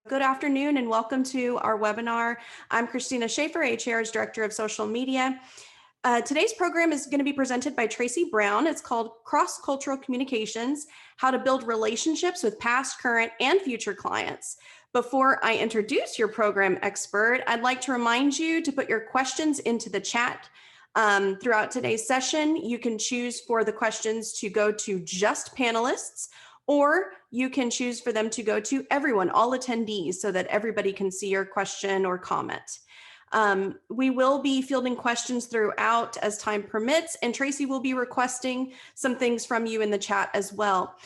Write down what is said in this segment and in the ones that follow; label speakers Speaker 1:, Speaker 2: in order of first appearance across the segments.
Speaker 1: Good afternoon and welcome to our webinar. I'm Christina Schaefer, HAR's Director of Social Media. Today's program is going to be presented by Tracy Brown. It's called Cross-Cultural Communications, How to Build Relationships with Past, Current, and Future Clients. Before I introduce your program expert, I'd like to remind you to put your questions into the chat. Throughout today's session, you can choose for the questions to go to just panelists, or you can choose for them to go to everyone, all attendees, so that everybody can see your question or comment. We will be fielding questions throughout as time permits, and Tracy will be requesting some things from you in the chat as well.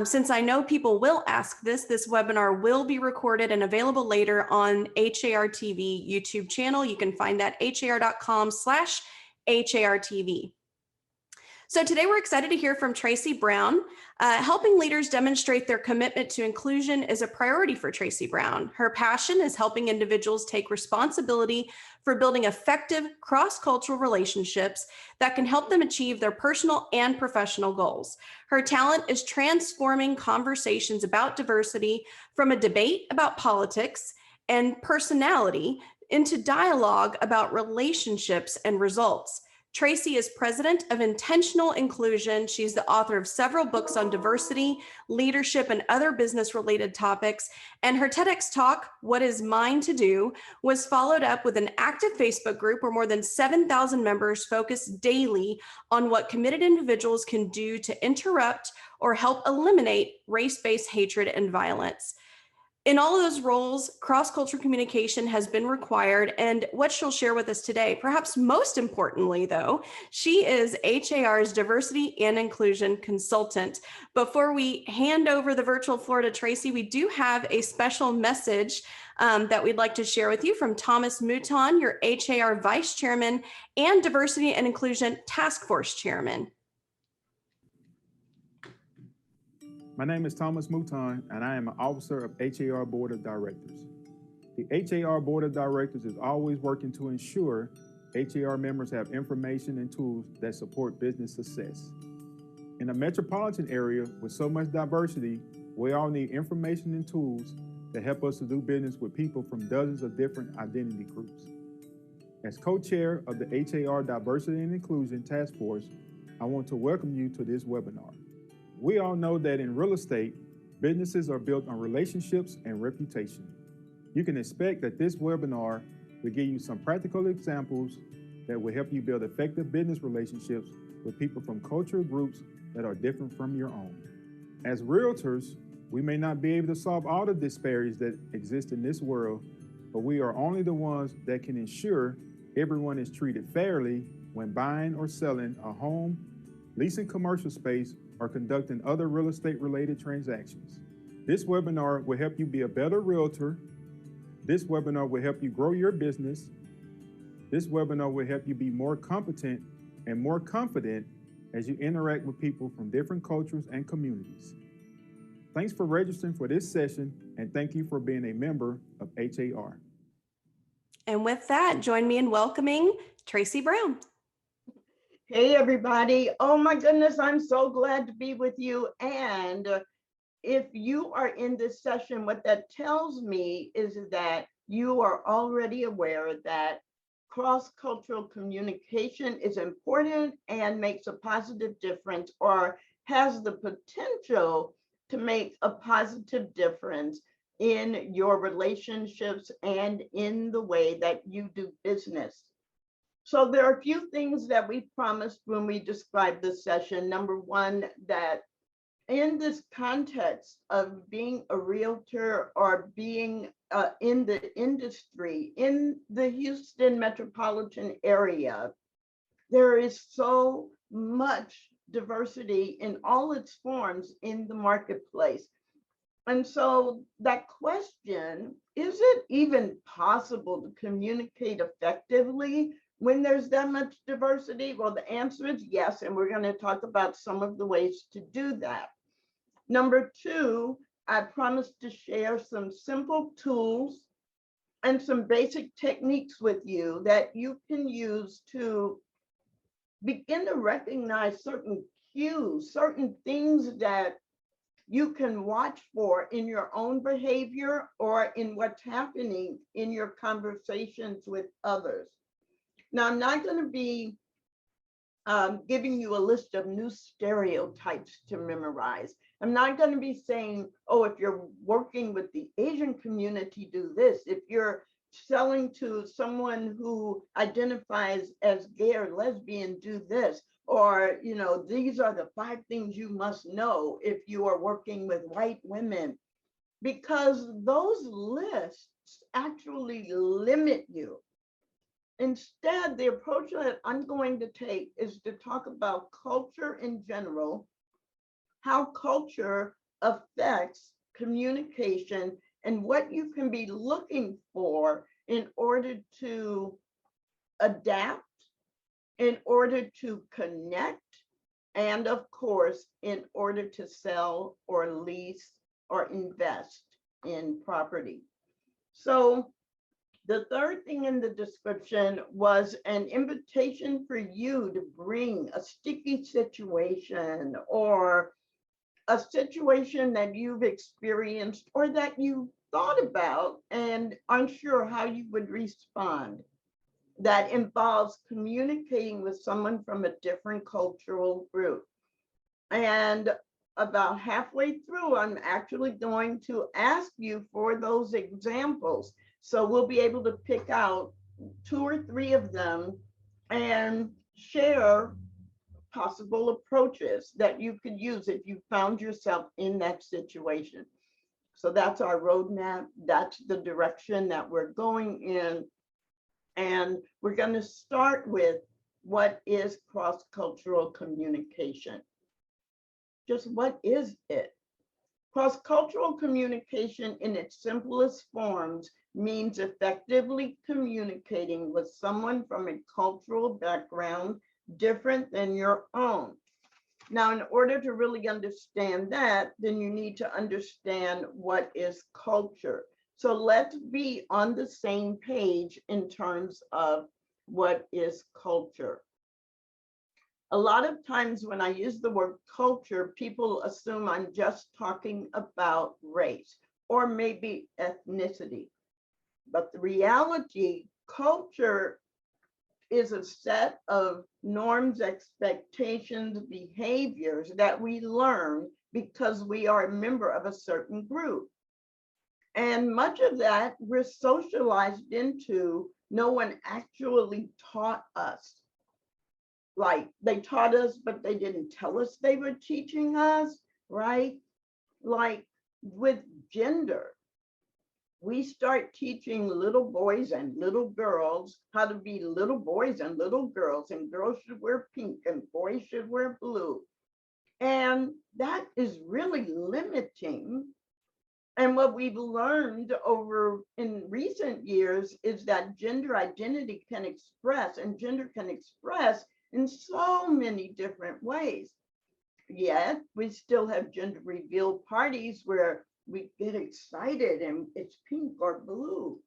Speaker 1: Since I know people will ask this webinar will be recorded and available later on HAR TV YouTube channel. You can find that har.com/HARTV. So today we're excited to hear from Tracy Brown. Helping leaders demonstrate their commitment to inclusion is a priority for Tracy Brown. Her passion is helping individuals take responsibility for building effective cross-cultural relationships that can help them achieve their personal and professional goals. Her talent is transforming conversations about diversity from a debate about politics and personality into dialogue about relationships and results. Tracy is president of Intentional Inclusion. She's the author of several books on diversity, leadership, and other business-related topics. And her TEDx talk, What Is Mine to Do, was followed up with an active Facebook group where more than 7,000 members focus daily on what committed individuals can do to interrupt or help eliminate race-based hatred and violence. In all of those roles, cross-cultural communication has been required, and what she'll share with us today, perhaps most importantly though, she is HAR's Diversity and Inclusion Consultant. Before we hand over the virtual floor to Tracy, we do have a special message that we'd like to share with you from Thomas Mouton, your HAR Vice Chairman and Diversity and Inclusion Task Force Chairman.
Speaker 2: My name is Thomas Mouton, and I am an officer of HAR Board of Directors. The HAR Board of Directors is always working to ensure HAR members have information and tools that support business success. In a metropolitan area with so much diversity, we all need information and tools that help us to do business with people from dozens of different identity groups. As co-chair of the HAR Diversity and Inclusion Task Force, I want to welcome you to this webinar. We all know that in real estate, businesses are built on relationships and reputation. You can expect that this webinar will give you some practical examples that will help you build effective business relationships with people from cultural groups that are different from your own. As realtors, we may not be able to solve all the disparities that exist in this world, but we are only the ones that can ensure everyone is treated fairly when buying or selling a home, leasing commercial space, or conducting other real estate related transactions. This webinar will help you be a better realtor. This webinar will help you grow your business. This webinar will help you be more competent and more confident as you interact with people from different cultures and communities. Thanks for registering for this session, and thank you for being a member of HAR.
Speaker 1: And with that, join me in welcoming Tracy Brown.
Speaker 3: Hey, everybody. Oh, my goodness. I'm so glad to be with you. And if you are in this session, what that tells me is that you are already aware that cross-cultural communication is important and makes a positive difference, or has the potential to make a positive difference in your relationships and in the way that you do business. So there are a few things that we promised when we described this session. Number one, that in this context of being a realtor or being in the industry, in the Houston metropolitan area, there is so much diversity in all its forms in the marketplace. And so that question, is it even possible to communicate effectively when there's that much diversity? Well, the answer is yes, and we're going to talk about some of the ways to do that. Number two, I promised to share some simple tools and some basic techniques with you that you can use to begin to recognize certain cues, certain things that you can watch for in your own behavior or in what's happening in your conversations with others. Now, I'm not going to be giving you a list of new stereotypes to memorize. I'm not going to be saying, oh, if you're working with the Asian community, do this. If you're selling to someone who identifies as gay or lesbian, do this. Or, you know, these are the 5 things you must know if you are working with white women, because those lists actually limit you. Instead, the approach that I'm going to take is to talk about culture in general, how culture affects communication, and what you can be looking for in order to adapt, in order to connect, and of course, in order to sell or lease or invest in property. So the third thing in the description was an invitation for you to bring a sticky situation or a situation that you've experienced or that you thought about and unsure how you would respond, that involves communicating with someone from a different cultural group. And about halfway through, I'm actually going to ask you for those examples. So we'll be able to pick out 2 or 3 of them and share possible approaches that you could use if you found yourself in that situation. So that's our roadmap. That's the direction that we're going in. And we're going to start with what is cross-cultural communication. Just what is it? Cross-cultural communication in its simplest forms means effectively communicating with someone from a cultural background different than your own. Now, in order to really understand that, then you need to understand what is culture. So let's be on the same page in terms of what is culture. A lot of times when I use the word culture, people assume I'm just talking about race or maybe ethnicity. But the reality, culture is a set of norms, expectations, behaviors that we learn because we are a member of a certain group. And much of that we're socialized into. No one actually taught us. Like they taught us, but they didn't tell us they were teaching us, right? Like with gender, we start teaching little boys and little girls how to be little boys and little girls, and girls should wear pink and boys should wear blue. And that is really limiting. And what we've learned over in recent years is that gender identity can express, and gender can express in so many different ways. Yet we still have gender reveal parties where we get excited and it's pink or blue.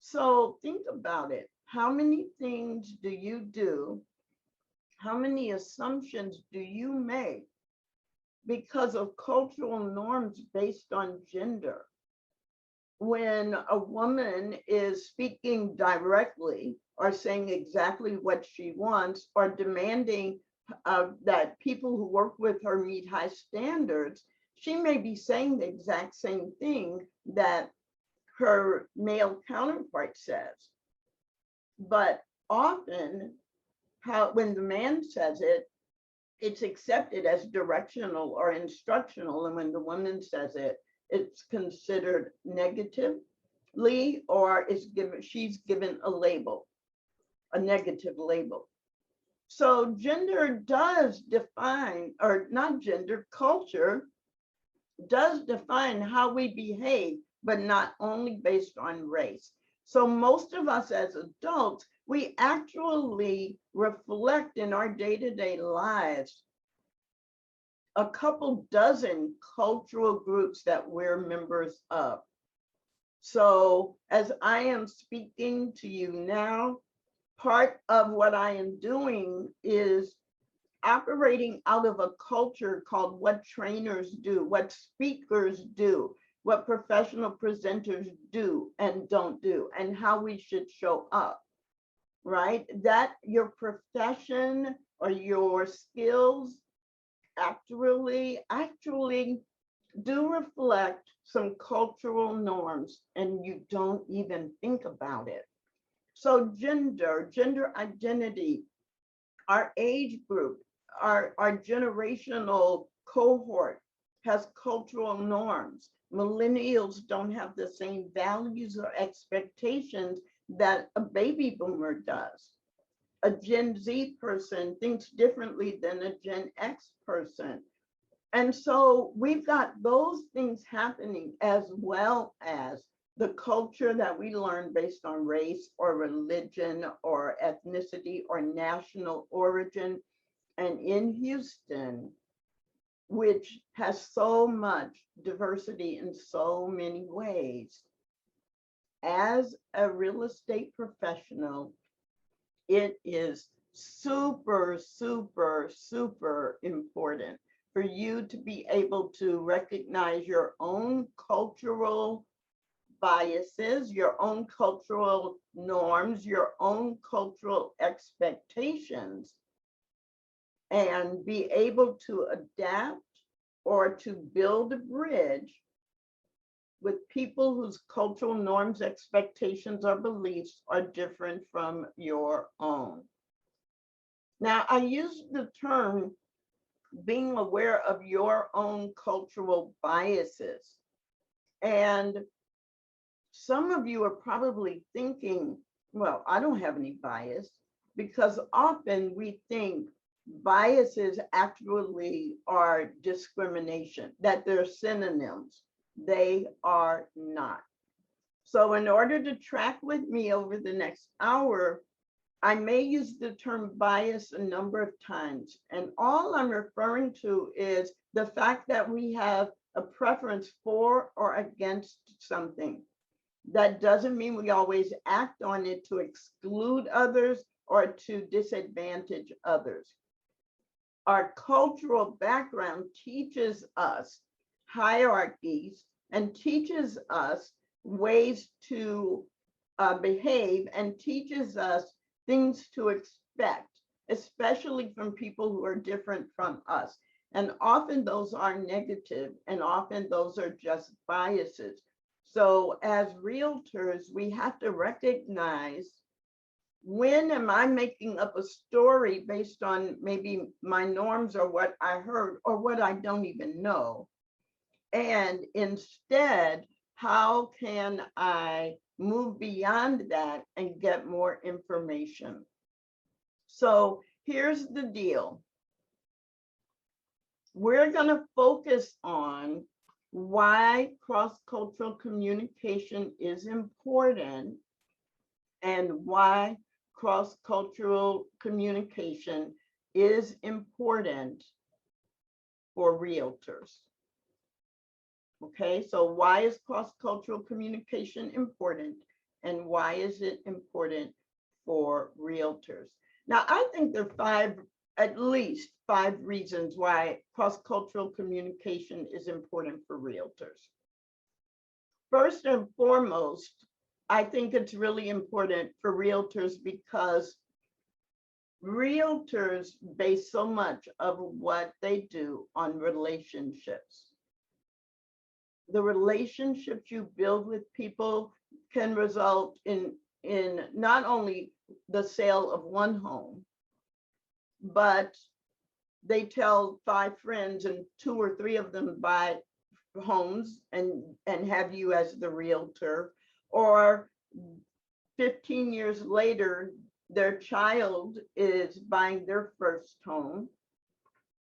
Speaker 3: So think about it. How many things do you do? How many assumptions do you make because of cultural norms based on gender? When a woman is speaking directly or saying exactly what she wants or demanding that people who work with her meet high standards, she may be saying the exact same thing that her male counterpart says. But often, when the man says it, it's accepted as directional or instructional. And when the woman says it, it's considered negatively, or she's given a label, a negative label. So gender does define, or not gender, culture does define how we behave, but not only based on race. So most of us as adults, we actually reflect in our day-to-day lives a couple dozen cultural groups that we're members of. So as I am speaking to you now, part of what I am doing is operating out of a culture called what trainers do, what speakers do, what professional presenters do and don't do, and how we should show up, right? That your profession or your skills actually do reflect some cultural norms, and you don't even think about it. So gender identity, our age group, our generational cohort has cultural norms. Millennials don't have the same values or expectations that a baby boomer does. A Gen Z person thinks differently than a Gen X person. And so we've got those things happening, as well as the culture that we learn based on race or religion or ethnicity or national origin. And in Houston, which has so much diversity in so many ways, as a real estate professional, it is super, super, super important for you to be able to recognize your own cultural biases, your own cultural norms, your own cultural expectations, and be able to adapt or to build a bridge with people whose cultural norms, expectations, or beliefs are different from your own. Now, I use the term being aware of your own cultural biases. And some of you are probably thinking, well, I don't have any bias, because often we think biases actually are discrimination, that they're synonyms. They are not. So in order to track with me over the next hour, I may use the term bias a number of times. And all I'm referring to is the fact that we have a preference for or against something. That doesn't mean we always act on it to exclude others or to disadvantage others. Our cultural background teaches us hierarchies and teaches us ways to behave, and teaches us things to expect, especially from people who are different from us. And often those are negative, and often those are just biases. So as realtors, we have to recognize, when am I making up a story based on maybe my norms or what I heard or what I don't even know? And instead, how can I move beyond that and get more information? So here's the deal. We're going to focus on why cross-cultural communication is important and why cross-cultural communication is important for realtors. Okay, so why is cross-cultural communication important, and why is it important for realtors? Now, I think there are at least five reasons why cross-cultural communication is important for realtors. First and foremost, I think it's really important for realtors because realtors base so much of what they do on relationships. The relationships you build with people can result in not only the sale of one home, but they tell 5 friends and 2 or 3 of them buy homes and have you as the realtor, or 15 years later, their child is buying their first home.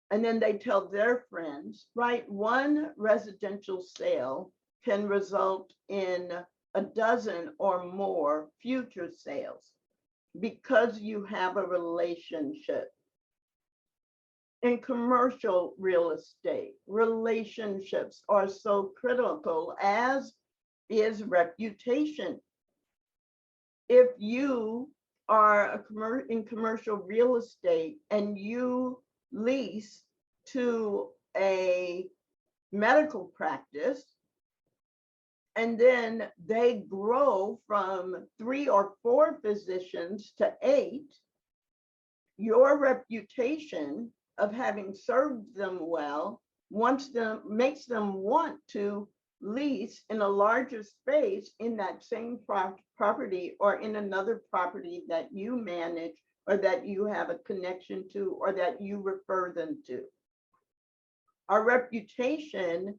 Speaker 3: And then they tell their friends, right? One residential sale can result in a dozen or more future sales because you have a relationship. In commercial real estate, relationships are so critical, as is reputation. If you are in commercial real estate and you lease to a medical practice, and then they grow from 3 or 4 physicians to 8, your reputation of having served them well makes them want to lease in a larger space in that same property or in another property that you manage or that you have a connection to or that you refer them to. Our reputation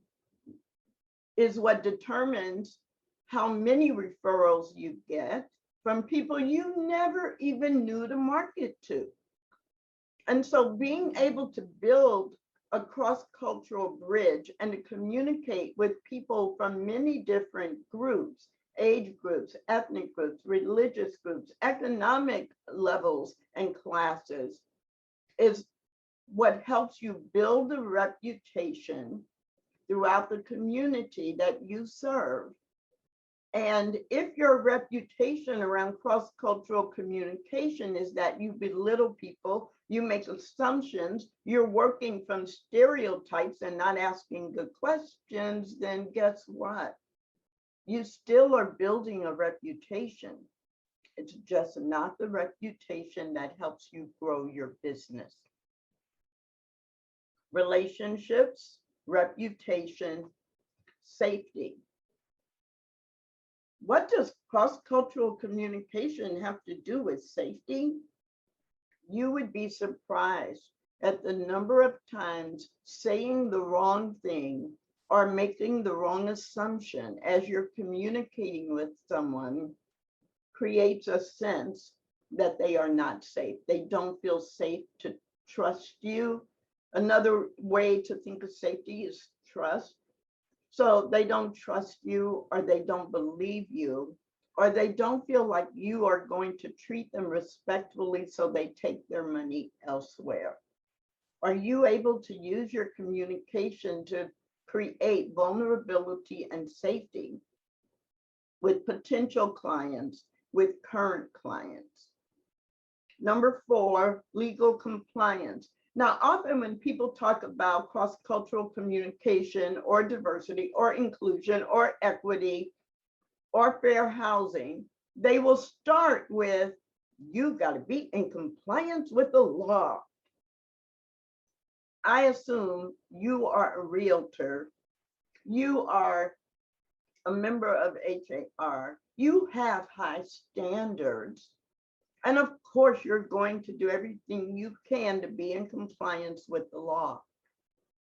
Speaker 3: is what determines how many referrals you get from people you never even knew to market to. And so being able to build a cross-cultural bridge and to communicate with people from many different groups, age groups, ethnic groups, religious groups, economic levels and classes is what helps you build a reputation throughout the community that you serve. And if your reputation around cross-cultural communication is that you belittle people, you make assumptions, you're working from stereotypes and not asking good questions, then guess what? You still are building a reputation. It's just not the reputation that helps you grow your business. Relationships, reputation, safety. What does cross-cultural communication have to do with safety? You would be surprised at the number of times saying the wrong thing or making the wrong assumption as you're communicating with someone creates a sense that they are not safe. They don't feel safe to trust you. Another way to think of safety is trust. So they don't trust you, or they don't believe you, or they don't feel like you are going to treat them respectfully, so they take their money elsewhere. Are you able to use your communication to create vulnerability and safety with potential clients, with current clients? Number 4, legal compliance. Now, often when people talk about cross-cultural communication or diversity or inclusion or equity or fair housing, they will start with, you got to be in compliance with the law. I assume you are a realtor, you are a member of HAR, you have high standards. And of course, you're going to do everything you can to be in compliance with the law.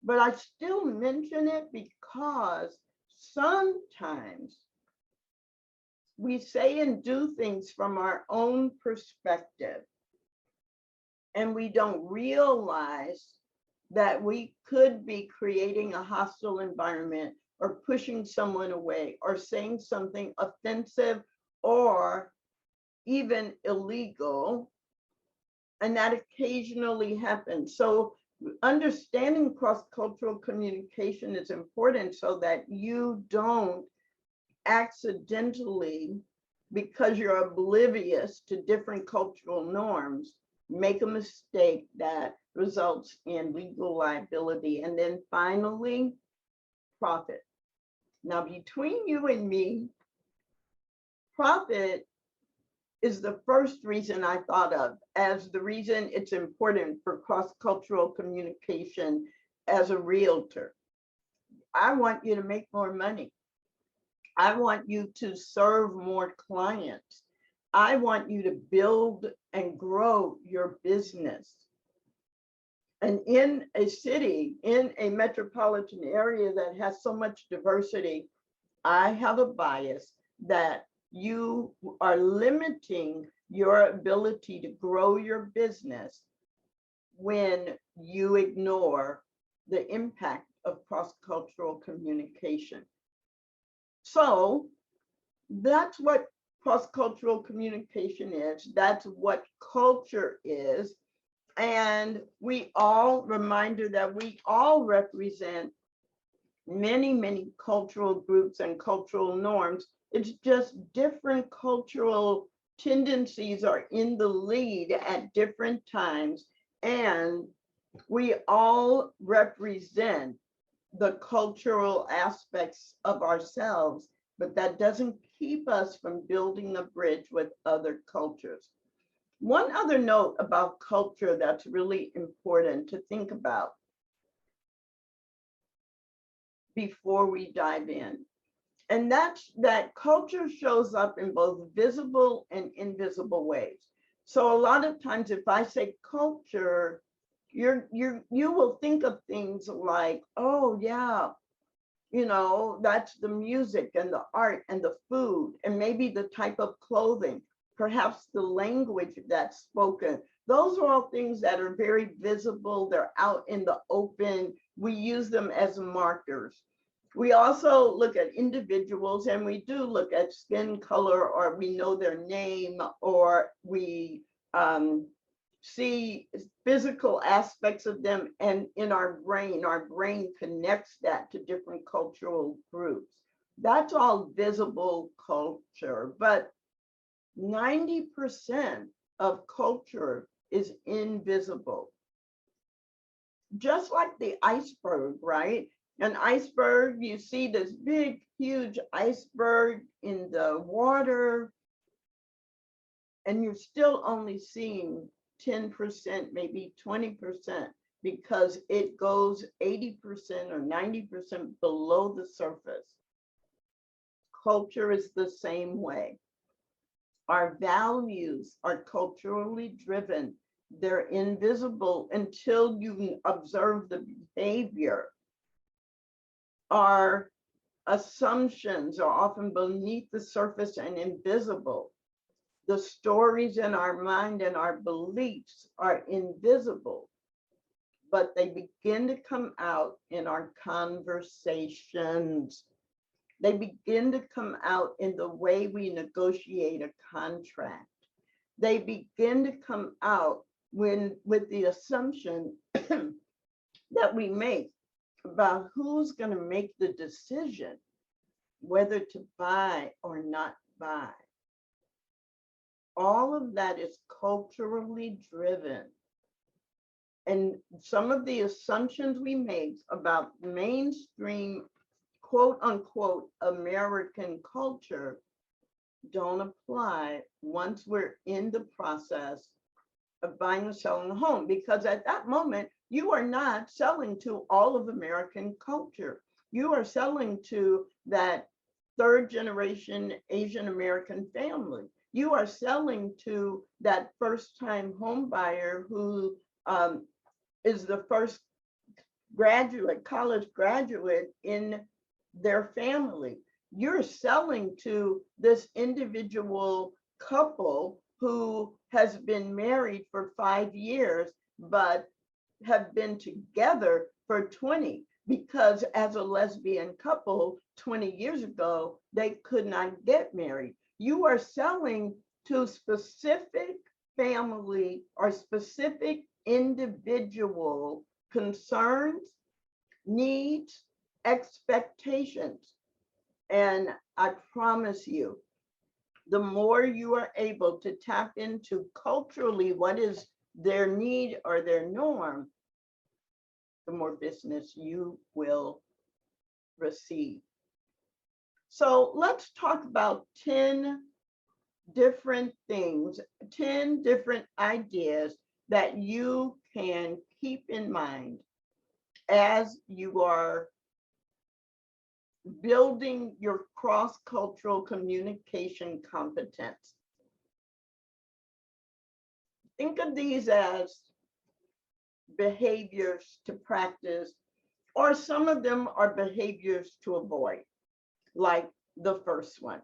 Speaker 3: But I still mention it because sometimes we say and do things from our own perspective, and we don't realize that we could be creating a hostile environment or pushing someone away or saying something offensive or even illegal, and that occasionally happens. So understanding cross-cultural communication is important so that you don't accidentally, because you're oblivious to different cultural norms, make a mistake that results in legal liability. And then finally, profit. Now, between you and me, profit is the first reason I thought of as the reason it's important for cross-cultural communication as a realtor. I want you to make more money. I want you to serve more clients. I want you to build and grow your business. And in a city, in a metropolitan area that has so much diversity, I have a bias that you are limiting your ability to grow your business when you ignore the impact of cross-cultural communication. So that's what cross-cultural communication is. That's what culture is. And reminder that we all represent many, many cultural groups and cultural norms. It's just different cultural tendencies are in the lead at different times. And We all represent the cultural aspects of ourselves, but that doesn't keep us from building a bridge with other cultures. One other note about culture that's really important to think about before we dive in, and that's that culture shows up in both visible and invisible ways. So a lot of times if I say culture, you will think of things like, oh yeah, you know, that's the music and the art and the food and maybe the type of clothing, perhaps the language that's spoken. Those are all things that are very visible. They're out in the open. We use them as markers. We also look at individuals, and we do look at skin color, or we know their name, or we see physical aspects of them, and in our brain connects that to different cultural groups. That's all visible culture, but 90% of culture is invisible. Just like the iceberg, right? An iceberg, you see this big, huge iceberg in the water, and you're still only seeing 10%, maybe 20%, because it goes 80% or 90% below the surface. Culture is the same way. Our values are culturally driven. They're invisible until you observe the behavior. Our assumptions are often beneath the surface and invisible. The stories in our mind and our beliefs are invisible, but they begin to come out in our conversations. They begin to come out in the way we negotiate a contract. They begin to come out with the assumption that we make about who's going to make the decision whether to buy or not buy. All of that is culturally driven. And some of the assumptions we make about mainstream, quote unquote, American culture don't apply once we're in the process of buying or selling a home, because at that moment, you are not selling to all of American culture. You are selling to that third generation Asian American family. You are selling to that first time home buyer who is the first graduate, college graduate in their family. You're selling to this individual couple who has been married for 5 years, but have been together for 20, because as a lesbian couple 20 years ago, they could not get married. You are selling to specific family or specific individual concerns, needs, expectations. And I promise you, the more you are able to tap into culturally what is their need or their norm, the more business you will receive. So let's talk about 10 different things, 10 different ideas that you can keep in mind as you are building your cross-cultural communication competence. Think of these as behaviors to practice, or some of them are behaviors to avoid, like the first one.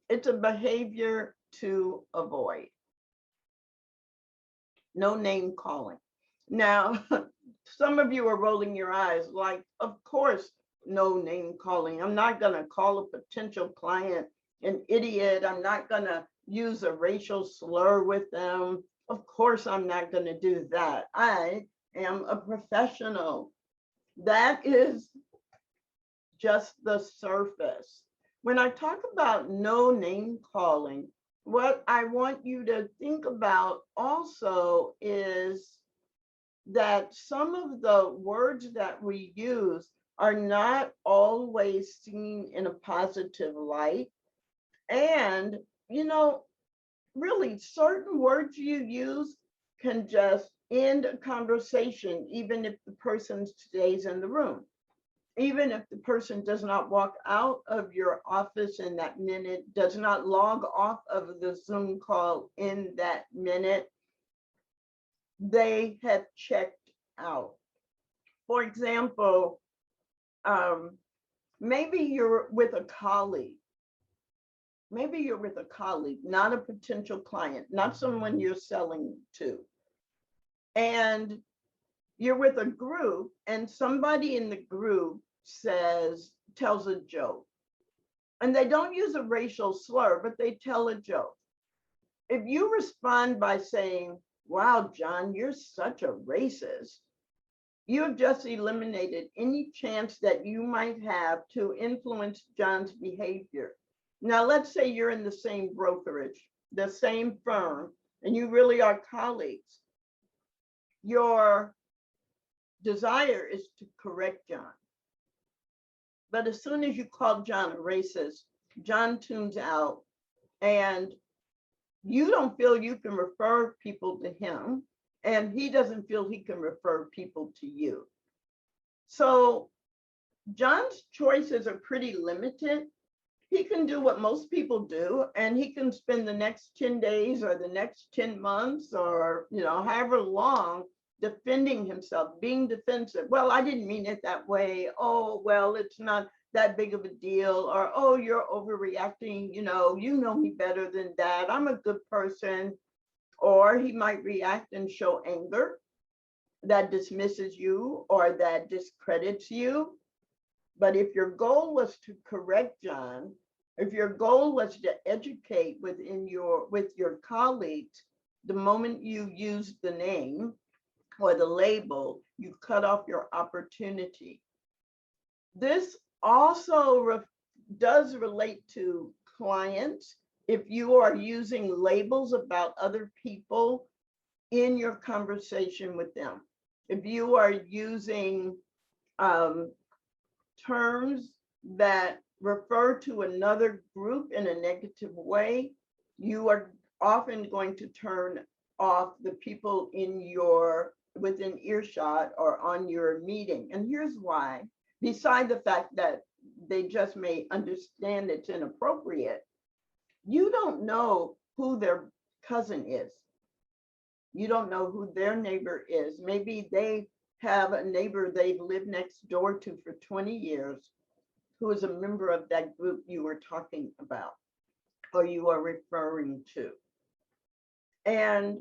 Speaker 3: It's a behavior to avoid. No name calling. Now, some of you are rolling your eyes like, of course, no name calling. I'm not going to call a potential client an idiot. I'm not going to use a racial slur with them. Of course, I'm not going to do that. I am a professional. That is just the surface. When I talk about no name calling, what I want you to think about also is that some of the words that we use are not always seen in a positive light. And, you know, really certain words you use can just end a conversation, even if the person stays in the room. Even if the person does not walk out of your office in that minute, does not log off of the Zoom call in that minute, they have checked out. For example, maybe you're with a colleague. Maybe you're with a colleague, not a potential client, not someone you're selling to. And you're with a group and somebody in the group tells a joke. And they don't use a racial slur, but they tell a joke. If you respond by saying, "Wow, John, you're such a racist," you have just eliminated any chance that you might have to influence John's behavior. Now, let's say you're in the same brokerage, the same firm, and you really are colleagues. Your desire is to correct John. But as soon as you call John a racist, John tunes out, and you don't feel you can refer people to him, and he doesn't feel he can refer people to you. So John's choices are pretty limited. He can do what most people do, and he can spend the next 10 days or the next 10 months or, however long defending himself, being defensive. Well, I didn't mean it that way. Oh, well, it's not that big of a deal. Or, oh, you're overreacting. You know me better than that. I'm a good person. Or he might react and show anger that dismisses you or that discredits you. But if your goal was to correct John, if your goal was to educate with your colleagues, the moment you use the name or the label, you cut off your opportunity. This also does relate to clients. If you are using labels about other people in your conversation with them, if you are using terms that refer to another group in a negative way, you are often going to turn off the people within earshot or on your meeting. And here's why. Beside the fact that they just may understand it's inappropriate, you don't know who their cousin is. You don't know who their neighbor is. Maybe they have a neighbor they've lived next door to for 20 years who is a member of that group you were talking about or you are referring to. And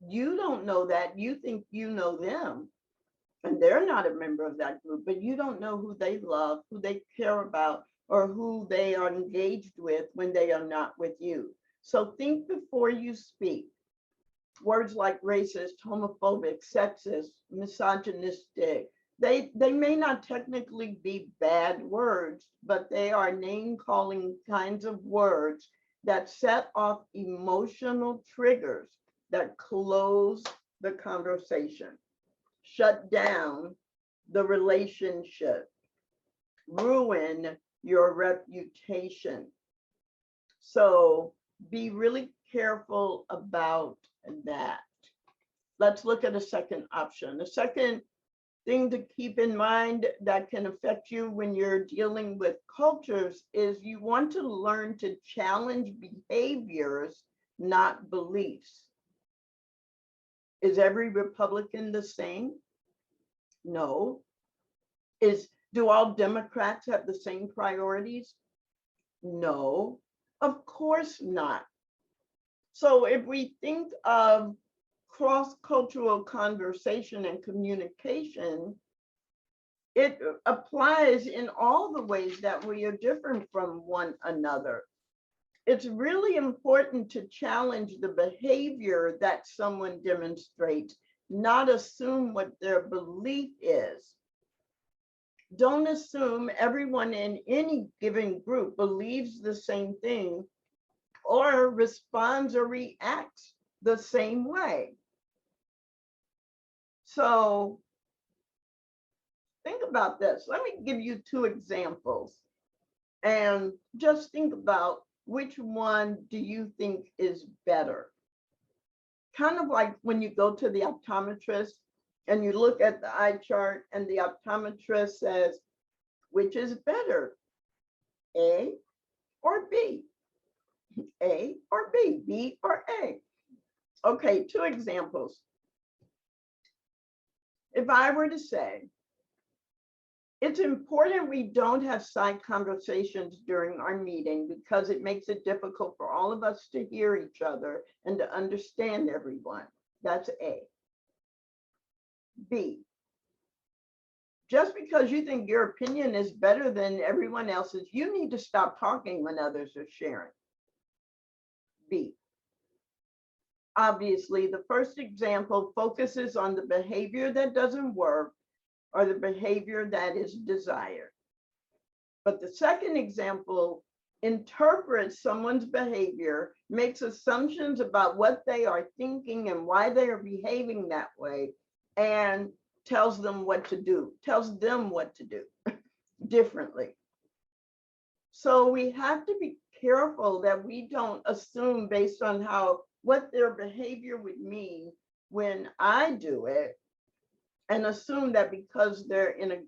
Speaker 3: you don't know that. You think you know them, and they're not a member of that group, but you don't know who they love, who they care about, or who they are engaged with when they are not with you. So think before you speak. Words like racist, homophobic, sexist, misogynistic, they may not technically be bad words, but they are name-calling kinds of words that set off emotional triggers that close the conversation, shut down the relationship, ruin your reputation. So be really careful about that. Let's look at a second option. The second thing to keep in mind that can affect you when you're dealing with cultures is you want to learn to challenge behaviors, not beliefs. Is every Republican the same? No. Do all Democrats have the same priorities? No, of course not. So if we think of cross-cultural conversation and communication, it applies in all the ways that we are different from one another. It's really important to challenge the behavior that someone demonstrates, not assume what their belief is. Don't assume everyone in any given group believes the same thing or responds or reacts the same way. So think about this. Let me give you two examples and just think about which one do you think is better? Kind of like when you go to the optometrist and you look at the eye chart and the optometrist says, which is better, A or B? A or B, B or A? Okay, two examples. If I were to say, it's important we don't have side conversations during our meeting because it makes it difficult for all of us to hear each other and to understand everyone. That's A. B, just because you think your opinion is better than everyone else's, you need to stop talking when others are sharing. B. Obviously, the first example focuses on the behavior that doesn't work or the behavior that is desired. But the second example interprets someone's behavior, makes assumptions about what they are thinking and why they are behaving that way, and tells them what to do differently. So we have to be careful that we don't assume based on what their behavior would mean when I do it, and assume that because they're in a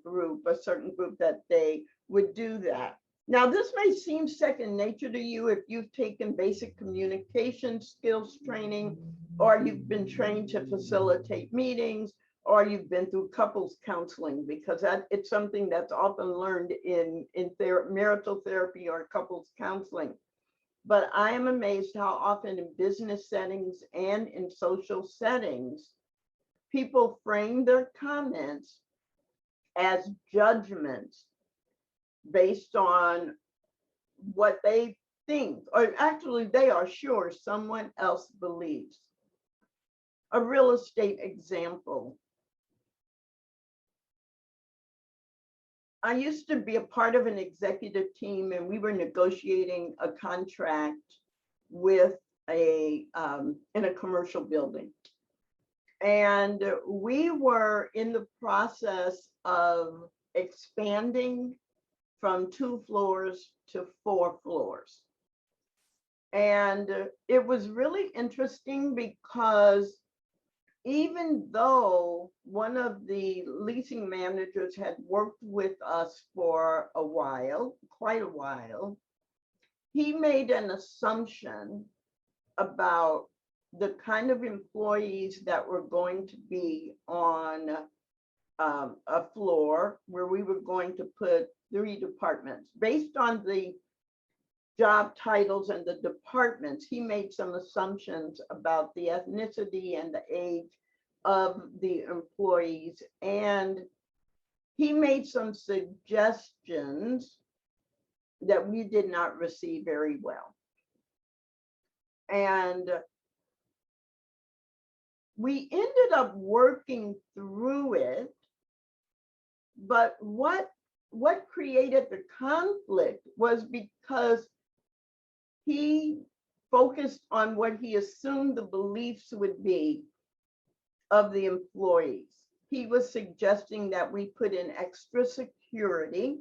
Speaker 3: certain group, that they would do that. Now, this may seem second nature to you if you've taken basic communication skills training, or you've been trained to facilitate meetings, or you've been through couples counseling, because it's something that's often learned in marital therapy or couples counseling. But I am amazed how often in business settings and in social settings, people frame their comments as judgments based on what they think, or actually they are sure someone else believes. A real estate example. I used to be a part of an executive team, and we were negotiating a contract with in a commercial building. And we were in the process of expanding from 2 floors to 4 floors. And it was really interesting because even though one of the leasing managers had worked with us for a while, quite a while, he made an assumption about the kind of employees that were going to be on a floor where we were going to put 3 departments. Based on the job titles and the departments, he made some assumptions about the ethnicity and the age of the employees. And he made some suggestions that we did not receive very well. And we ended up working through it, but what created the conflict was because he focused on what he assumed the beliefs would be of the employees. He was suggesting that we put in extra security.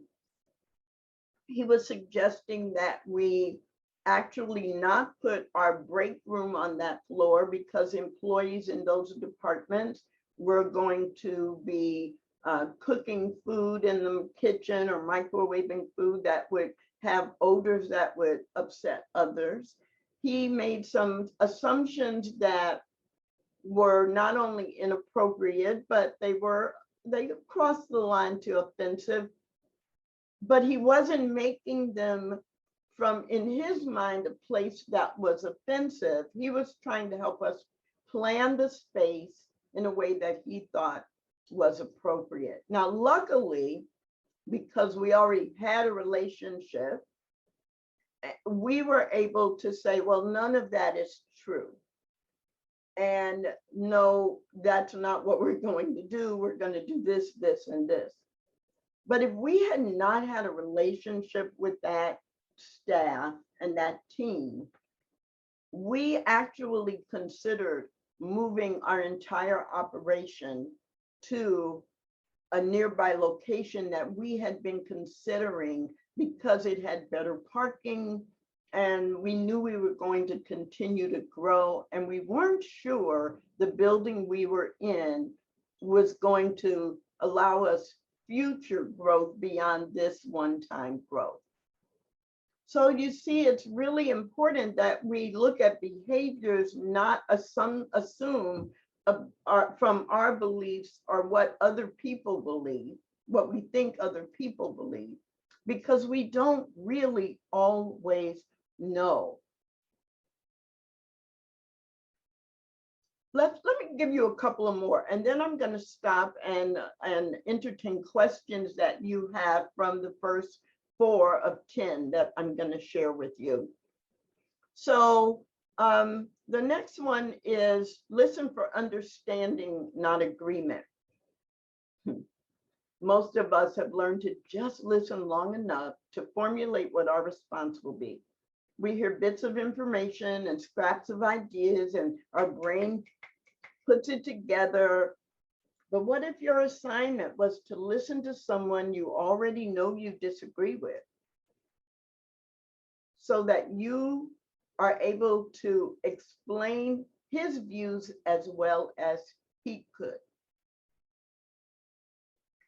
Speaker 3: He was suggesting that we actually not put our break room on that floor because employees in those departments were going to be cooking food in the kitchen or microwaving food that would have odors that would upset others. He made some assumptions that were not only inappropriate, but they crossed the line to offensive, but he wasn't making them from, in his mind, a place that was offensive. He was trying to help us plan the space in a way that he thought was appropriate. Now, luckily, because we already had a relationship, we were able to say, well, none of that is true. And no, that's not what we're going to do. We're going to do this, this, and this. But if we had not had a relationship with that staff and that team, we actually considered moving our entire operation to a nearby location that we had been considering because it had better parking, and we knew we were going to continue to grow, and we weren't sure the building we were in was going to allow us future growth beyond this one-time growth. So you see, it's really important that we look at behaviors, not assume from our beliefs or what other people believe, what we think other people believe, because we don't really always know. Let me give you a couple of more, and then I'm going to stop and entertain questions that you have from the first 4 of 10 that I'm going to share with you. So the next one is listen for understanding, not agreement. Most of us have learned to just listen long enough to formulate what our response will be. We hear bits of information and scraps of ideas, and our brain puts it together. But what if your assignment was to listen to someone you already know you disagree with, so that you are able to explain his views as well as he could?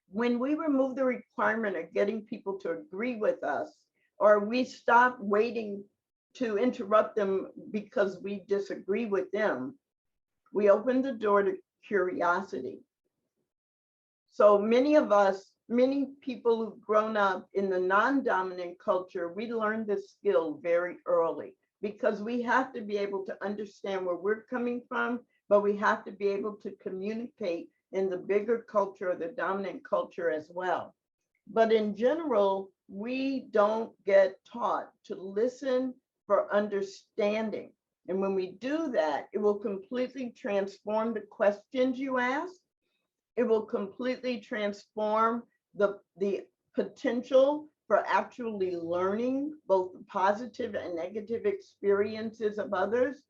Speaker 3: When we remove the requirement of getting people to agree with us, or we stop waiting to interrupt them because we disagree with them, we open the door to curiosity. So many of us, many people who've grown up in the non-dominant culture, we learned this skill very early, because we have to be able to understand where we're coming from, but we have to be able to communicate in the bigger culture, the dominant culture as well. But in general, we don't get taught to listen for understanding. And when we do that, it will completely transform the questions you ask. It will completely transform the potential for actually learning both the positive and negative experiences of others.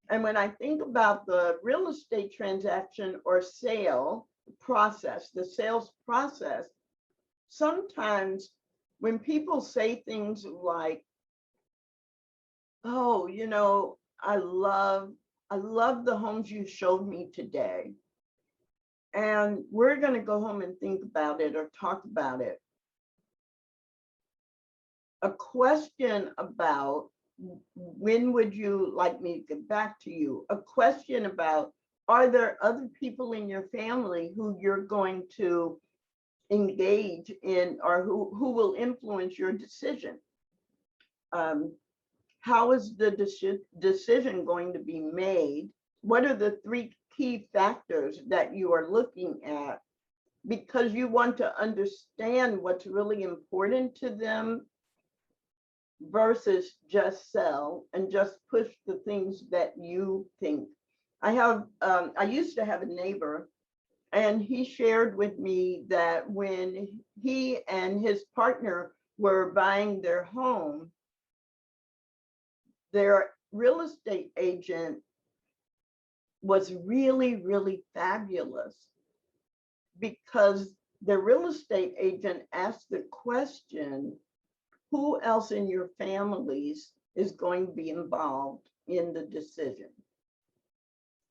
Speaker 3: And when I think about the real estate transaction or sale process, the sales process, sometimes when people say things like, oh, you know, I love the homes you showed me today, and we're going to go home and think about it or talk about it. A question about when would you like me to get back to you? A question about, are there other people in your family who you're going to engage in, or who will influence your decision? How is the decision going to be made? What are the 3 key factors that you are looking at? Because you want to understand what's really important to them versus just sell and just push the things that you think. I used to have a neighbor, and he shared with me that when he and his partner were buying their home, their real estate agent was really, really fabulous, because the real estate agent asked the question, who else in your families is going to be involved in the decision?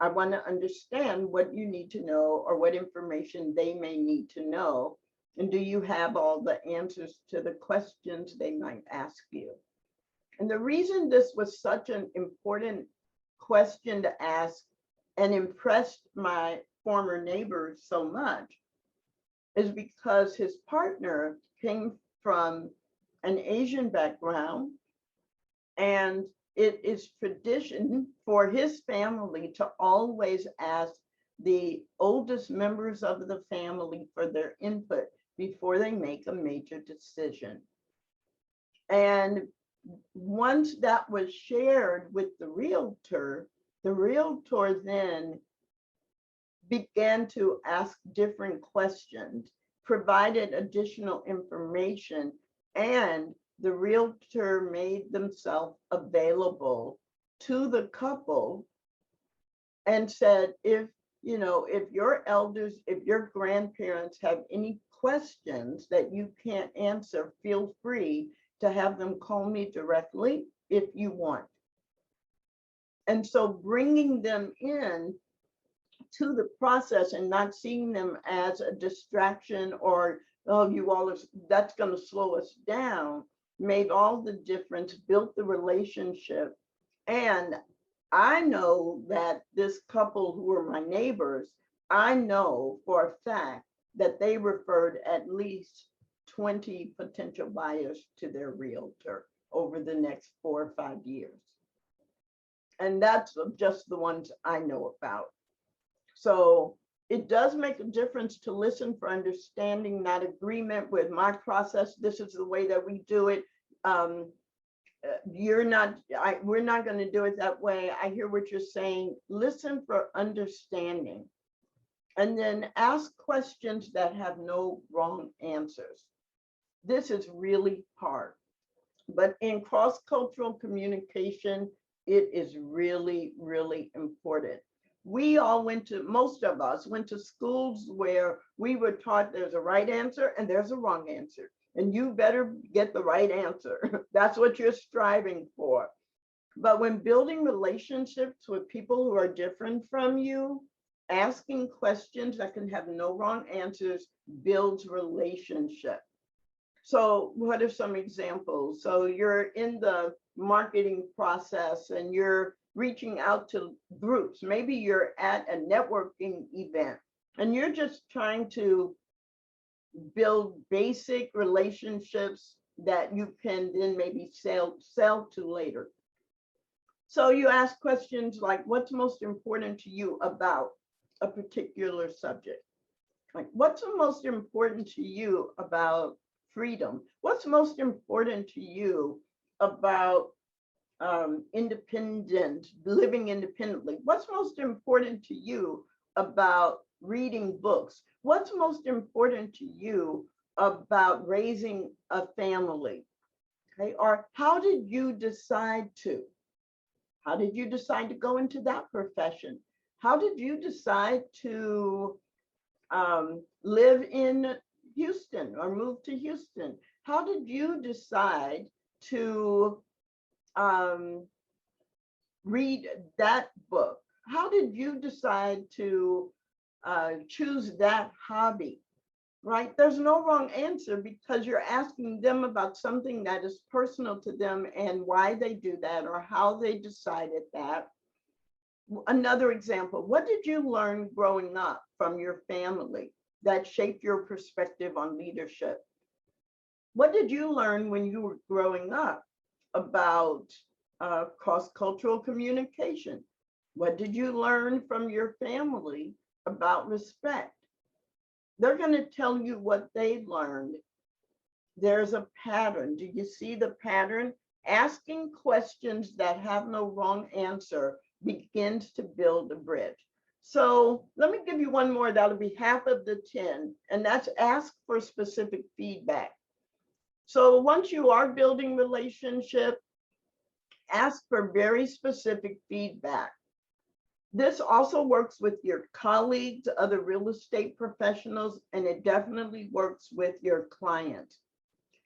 Speaker 3: I want to understand what you need to know, or what information they may need to know. And do you have all the answers to the questions they might ask you? And the reason this was such an important question to ask and impressed my former neighbor so much is because his partner came from an Asian background, and it is tradition for his family to always ask the oldest members of the family for their input before they make a major decision. And once that was shared with the realtor then began to ask different questions, provided additional information, and the realtor made themselves available to the couple and said, if you know, if your elders, if your grandparents have any questions that you can't answer, feel free to have them call me directly if you want. And so bringing them in to the process and not seeing them as a distraction or, oh, you all are, that's going to slow us down, made all the difference, built the relationship. And I know that this couple who are my neighbors, I know for a fact that they referred at least 20 potential buyers to their realtor over the next 4 or 5 years. And that's just the ones I know about. So it does make a difference to listen for understanding, not agreement with my process. This is the way that we do it. We're not going to do it that way. I hear what you're saying. Listen for understanding. And then ask questions that have no wrong answers. This is really hard. But in cross-cultural communication, it is really, really important. We all most of us went to schools where we were taught there's a right answer and there's a wrong answer. And you better get the right answer. That's what you're striving for. But when building relationships with people who are different from you, asking questions that can have no wrong answers builds relationship. So what are some examples? So you're in the marketing process and you're reaching out to groups. Maybe you're at a networking event and you're just trying to build basic relationships that you can then maybe sell to later. So you ask questions like, what's most important to you about a particular subject? Like, what's the most important to you about freedom? What's most important to you about living independently? What's most important to you about reading books? What's most important to you about raising a family? Okay, or how did you decide to? How did you decide to go into that profession? How did you decide to live in Houston or move to Houston? How did you decide to read that book? How did you decide to choose that hobby? Right? There's no wrong answer because you're asking them about something that is personal to them and why they do that or how they decided that. Another example, what did you learn growing up from your family that shaped your perspective on leadership? What did you learn when you were growing up about cross-cultural communication? What did you learn from your family about respect? They're going to tell you what they learned. There's a pattern. Do you see the pattern? Asking questions that have no wrong answer begins to build a bridge. So let me give you one more. That'll be half of the 10, and that's ask for specific feedback. So once you are building relationship, ask for very specific feedback. This also works with your colleagues, other real estate professionals, and it definitely works with your clients.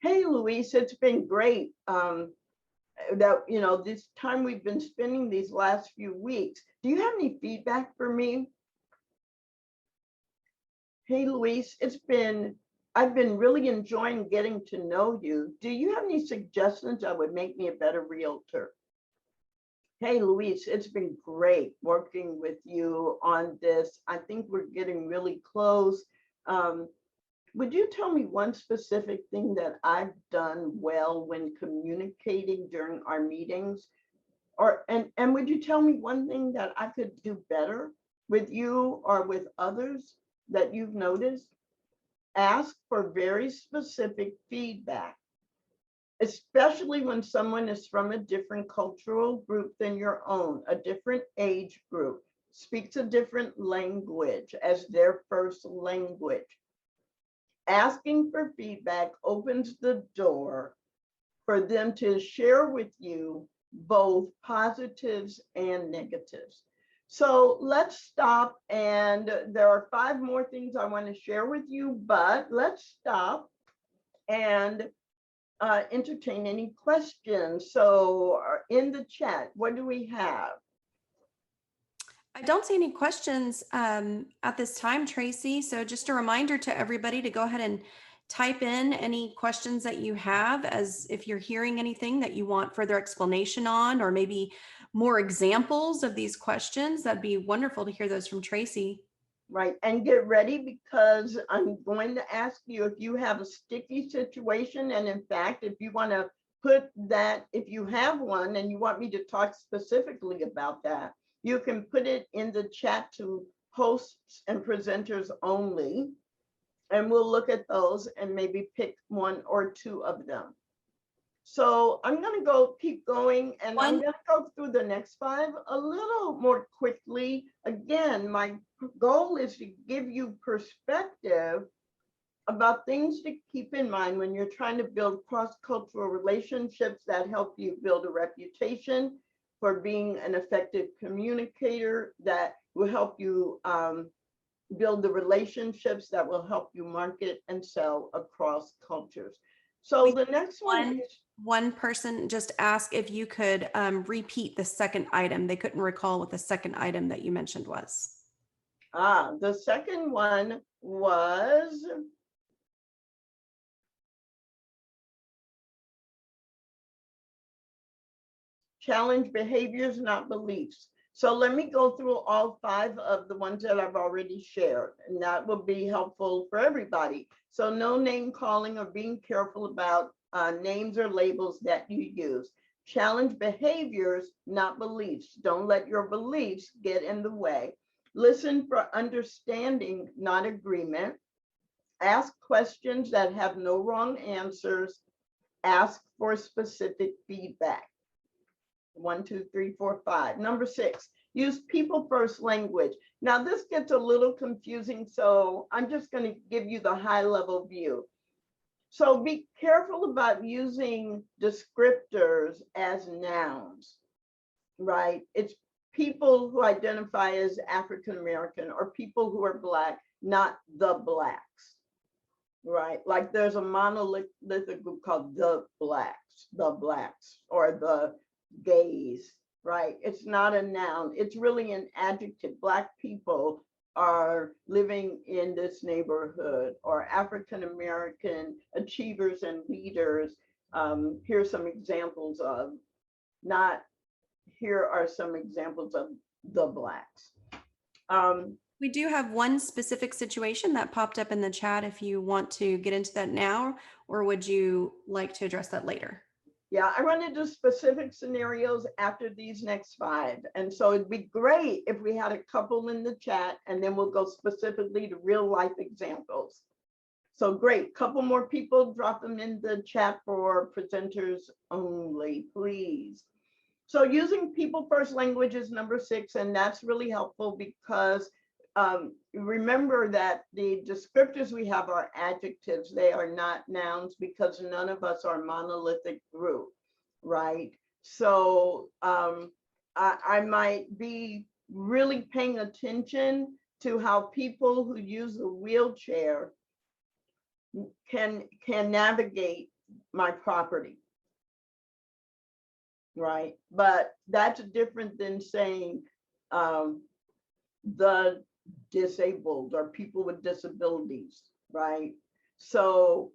Speaker 3: Hey, Luis, it's been great. This time we've been spending these last few weeks. Do you have any feedback for me? Hey, Luis, I've been really enjoying getting to know you. Do you have any suggestions that would make me a better realtor? Hey, Luis, it's been great working with you on this. I think we're getting really close. Would you tell me one specific thing that I've done well when communicating during our meetings? And would you tell me one thing that I could do better with you or with others that you've noticed? Ask for very specific feedback, especially when someone is from a different cultural group than your own, a different age group, speaks a different language as their first language. Asking for feedback opens the door for them to share with you both positives and negatives. So let's stop, and there are 5 more things I want to share with you, but let's stop and entertain any questions. So in the chat, what do we have?
Speaker 1: I don't see any questions at this time, Tracy. So just a reminder to everybody to go ahead and type in any questions that you have, as if you're hearing anything that you want further explanation on, or maybe more examples of these questions. That'd be wonderful to hear those from Tracy.
Speaker 3: Right, and get ready, because I'm going to ask you if you have a sticky situation, and in fact, if you want to put that, if you have one and you want me to talk specifically about that, you can put it in the chat to hosts and presenters only, and we'll look at those and maybe pick 1 or 2 of them. So I'm going to keep going, and I'm going to go through the next 5 a little more quickly. Again, my goal is to give you perspective about things to keep in mind when you're trying to build cross-cultural relationships that help you build a reputation for being an effective communicator, that will help you build the relationships that will help you market and sell across cultures. So the next
Speaker 1: one person just asked if you could repeat the second item. They couldn't recall what the second item that you mentioned was.
Speaker 3: The second one was challenge behaviors, not beliefs. So let me go through all 5 of the ones that I've already shared, and that will be helpful for everybody. So no name calling or being careful about names or labels that you use. Challenge behaviors, not beliefs. Don't let your beliefs get in the way. Listen for understanding, not agreement. Ask questions that have no wrong answers. Ask for specific feedback. 1, 2, 3, 4, 5. Number 6, use people first language. Now this gets a little confusing, so I'm just going to give you the high level view. So be careful about using descriptors as nouns, right? It's people who identify as African American or people who are Black, not the Blacks, right? Like there's a monolithic group called the Blacks, or the gays, right? It's not a noun, it's really an adjective. Black people are living in this neighborhood, or African American achievers and leaders. Here's some examples of, not here are some examples of the Blacks.
Speaker 1: We do have one specific situation that popped up in the chat if you want to get into that now, or would you like to address that later?
Speaker 3: Yeah, I run into specific scenarios after these next 5. And so it'd be great if we had a couple in the chat, and then we'll go specifically to real life examples. So great, couple more people, drop them in the chat for presenters only, please. So using people first language is number 6, and that's really helpful because remember that the descriptors we have are adjectives. They are not nouns, because none of us are a monolithic group, right? So I might be really paying attention to how people who use a wheelchair can navigate my property, right? But that's different than saying the disabled or people with disabilities, right? So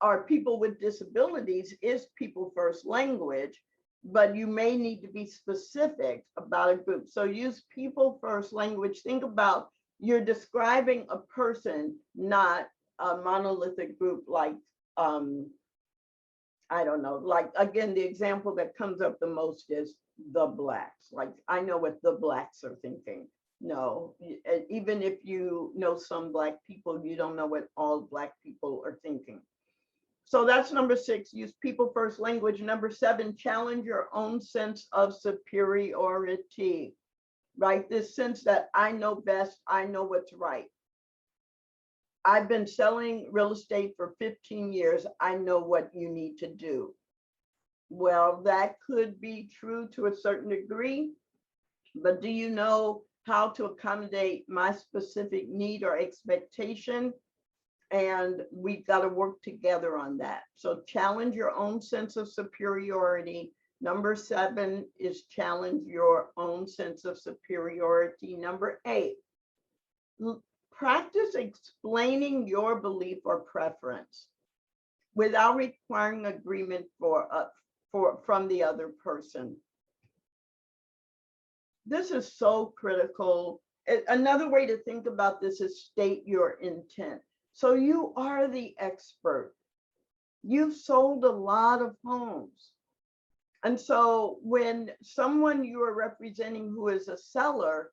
Speaker 3: our people with disabilities is people first language, but you may need to be specific about a group. So use people first language. Think about, you're describing a person, not a monolithic group like I don't know, like, again, the example that comes up the most is the Blacks. Like, I know what the Blacks are thinking. No, even if you know some Black people, you don't know what all Black people are thinking. So that's number 6, use people first language. Number 7, challenge your own sense of superiority, right? This sense that I know best, I know what's right. I've been selling real estate for 15 years. I know what you need to do. Well, that could be true to a certain degree, but do you know how to accommodate my specific need or expectation? And we've got to work together on that. So challenge your own sense of superiority. Number 7 is challenge your own sense of superiority. Number 8, practice explaining your belief or preference without requiring agreement from the other person. This is so critical. Another way to think about this is state your intent. So you are the expert. You've sold a lot of homes. And so when someone you are representing who is a seller,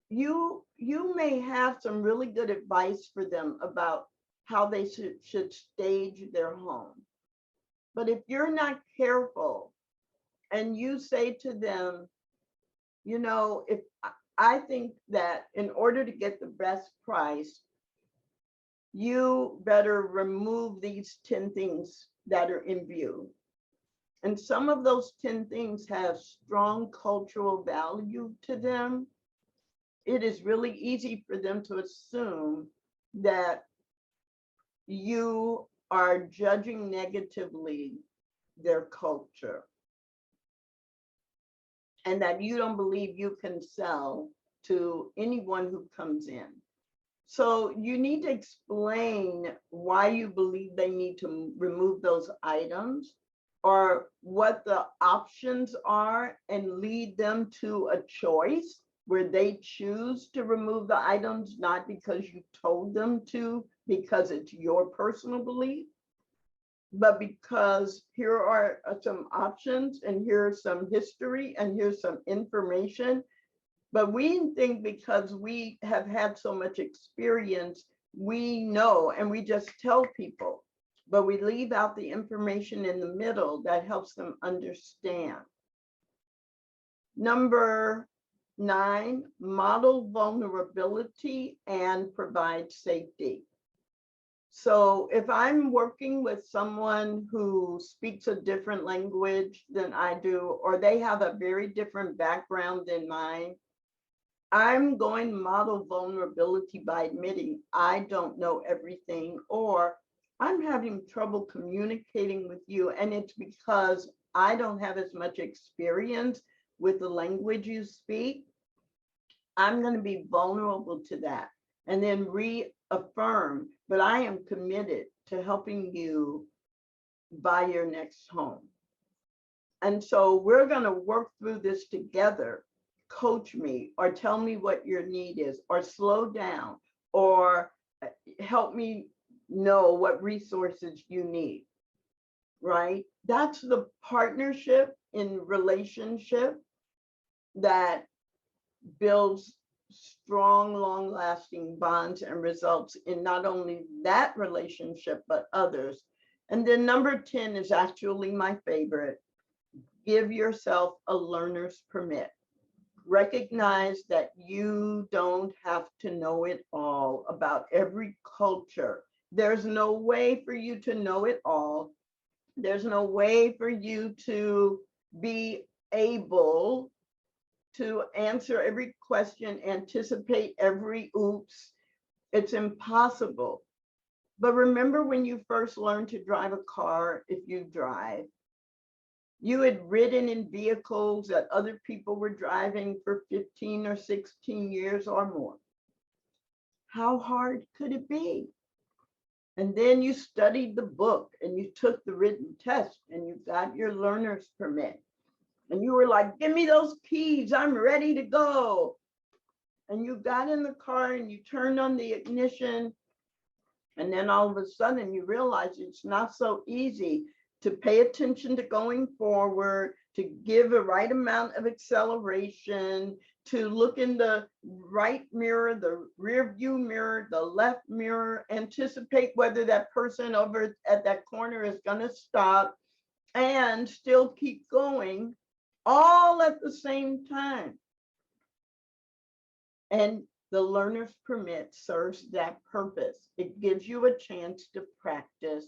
Speaker 3: you may have some really good advice for them about how they should stage their home. But if you're not careful and you say to them, you know, if I think that in order to get the best price, you better remove these 10 things that are in view. And some of those 10 things have strong cultural value to them. It is really easy for them to assume that you are judging negatively their culture and that you don't believe you can sell to anyone who comes in. So you need to explain why you believe they need to remove those items or what the options are and lead them to a choice where they choose to remove the items, not because you told them to, because it's your personal belief, but because here are some options and here's some history and here's some information. But we think because we have had so much experience, we know, and we just tell people, but we leave out the information in the middle that helps them understand. Number 9, model vulnerability and provide safety. So if I'm working with someone who speaks a different language than I do, or they have a very different background than mine, I'm going to model vulnerability by admitting I don't know everything, or I'm having trouble communicating with you, and it's because I don't have as much experience with the language you speak. I'm going to be vulnerable to that and then reaffirm, but I am committed to helping you buy your next home. And so we're going to work through this together. Coach me or tell me what your need is, or slow down, or help me know what resources you need, right? That's the partnership in relationship that builds strong, long-lasting bonds and results in not only that relationship, but others. And then number 10 is actually my favorite. Give yourself a learner's permit. Recognize that you don't have to know it all about every culture. There's no way for you to know it all. There's no way for you to be able to answer every question, anticipate every oops. It's impossible. But remember when you first learned to drive a car, if you drive, you had ridden in vehicles that other people were driving for 15 or 16 years or more. How hard could it be? And then you studied the book and you took the written test and you got your learner's permit. And you were like, give me those keys, I'm ready to go. And you got in the car and you turned on the ignition. And then all of a sudden you realize it's not so easy to pay attention to going forward, to give a right amount of acceleration, to look in the right mirror, the rear view mirror, the left mirror, anticipate whether that person over at that corner is going to stop, and still keep going, all at the same time. And the learner's permit serves that purpose. It gives you a chance to practice.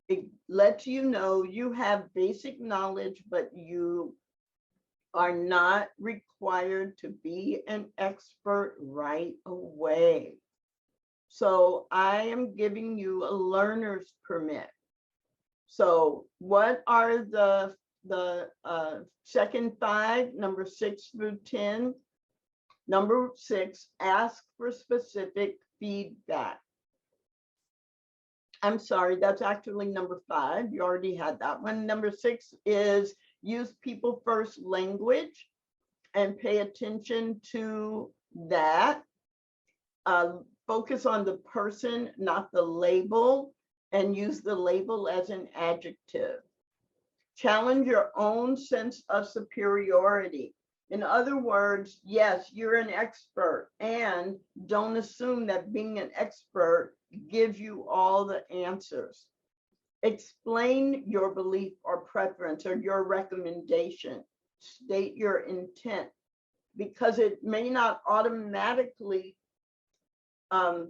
Speaker 3: It lets you know you have basic knowledge, but you are not required to be an expert right away. So I am giving you a learner's permit. So what are the second 5, number 6 through 10? Number 6, ask for specific feedback. I'm sorry, that's actually number 5. You already had that one. Number 6 is use people first language and pay attention to that. Focus on the person, not the label, and use the label as an adjective. Challenge your own sense of superiority. In other words, yes, you're an expert, and don't assume that being an expert gives you all the answers. Explain your belief or preference or your recommendation. State your intent, because it may not automatically, it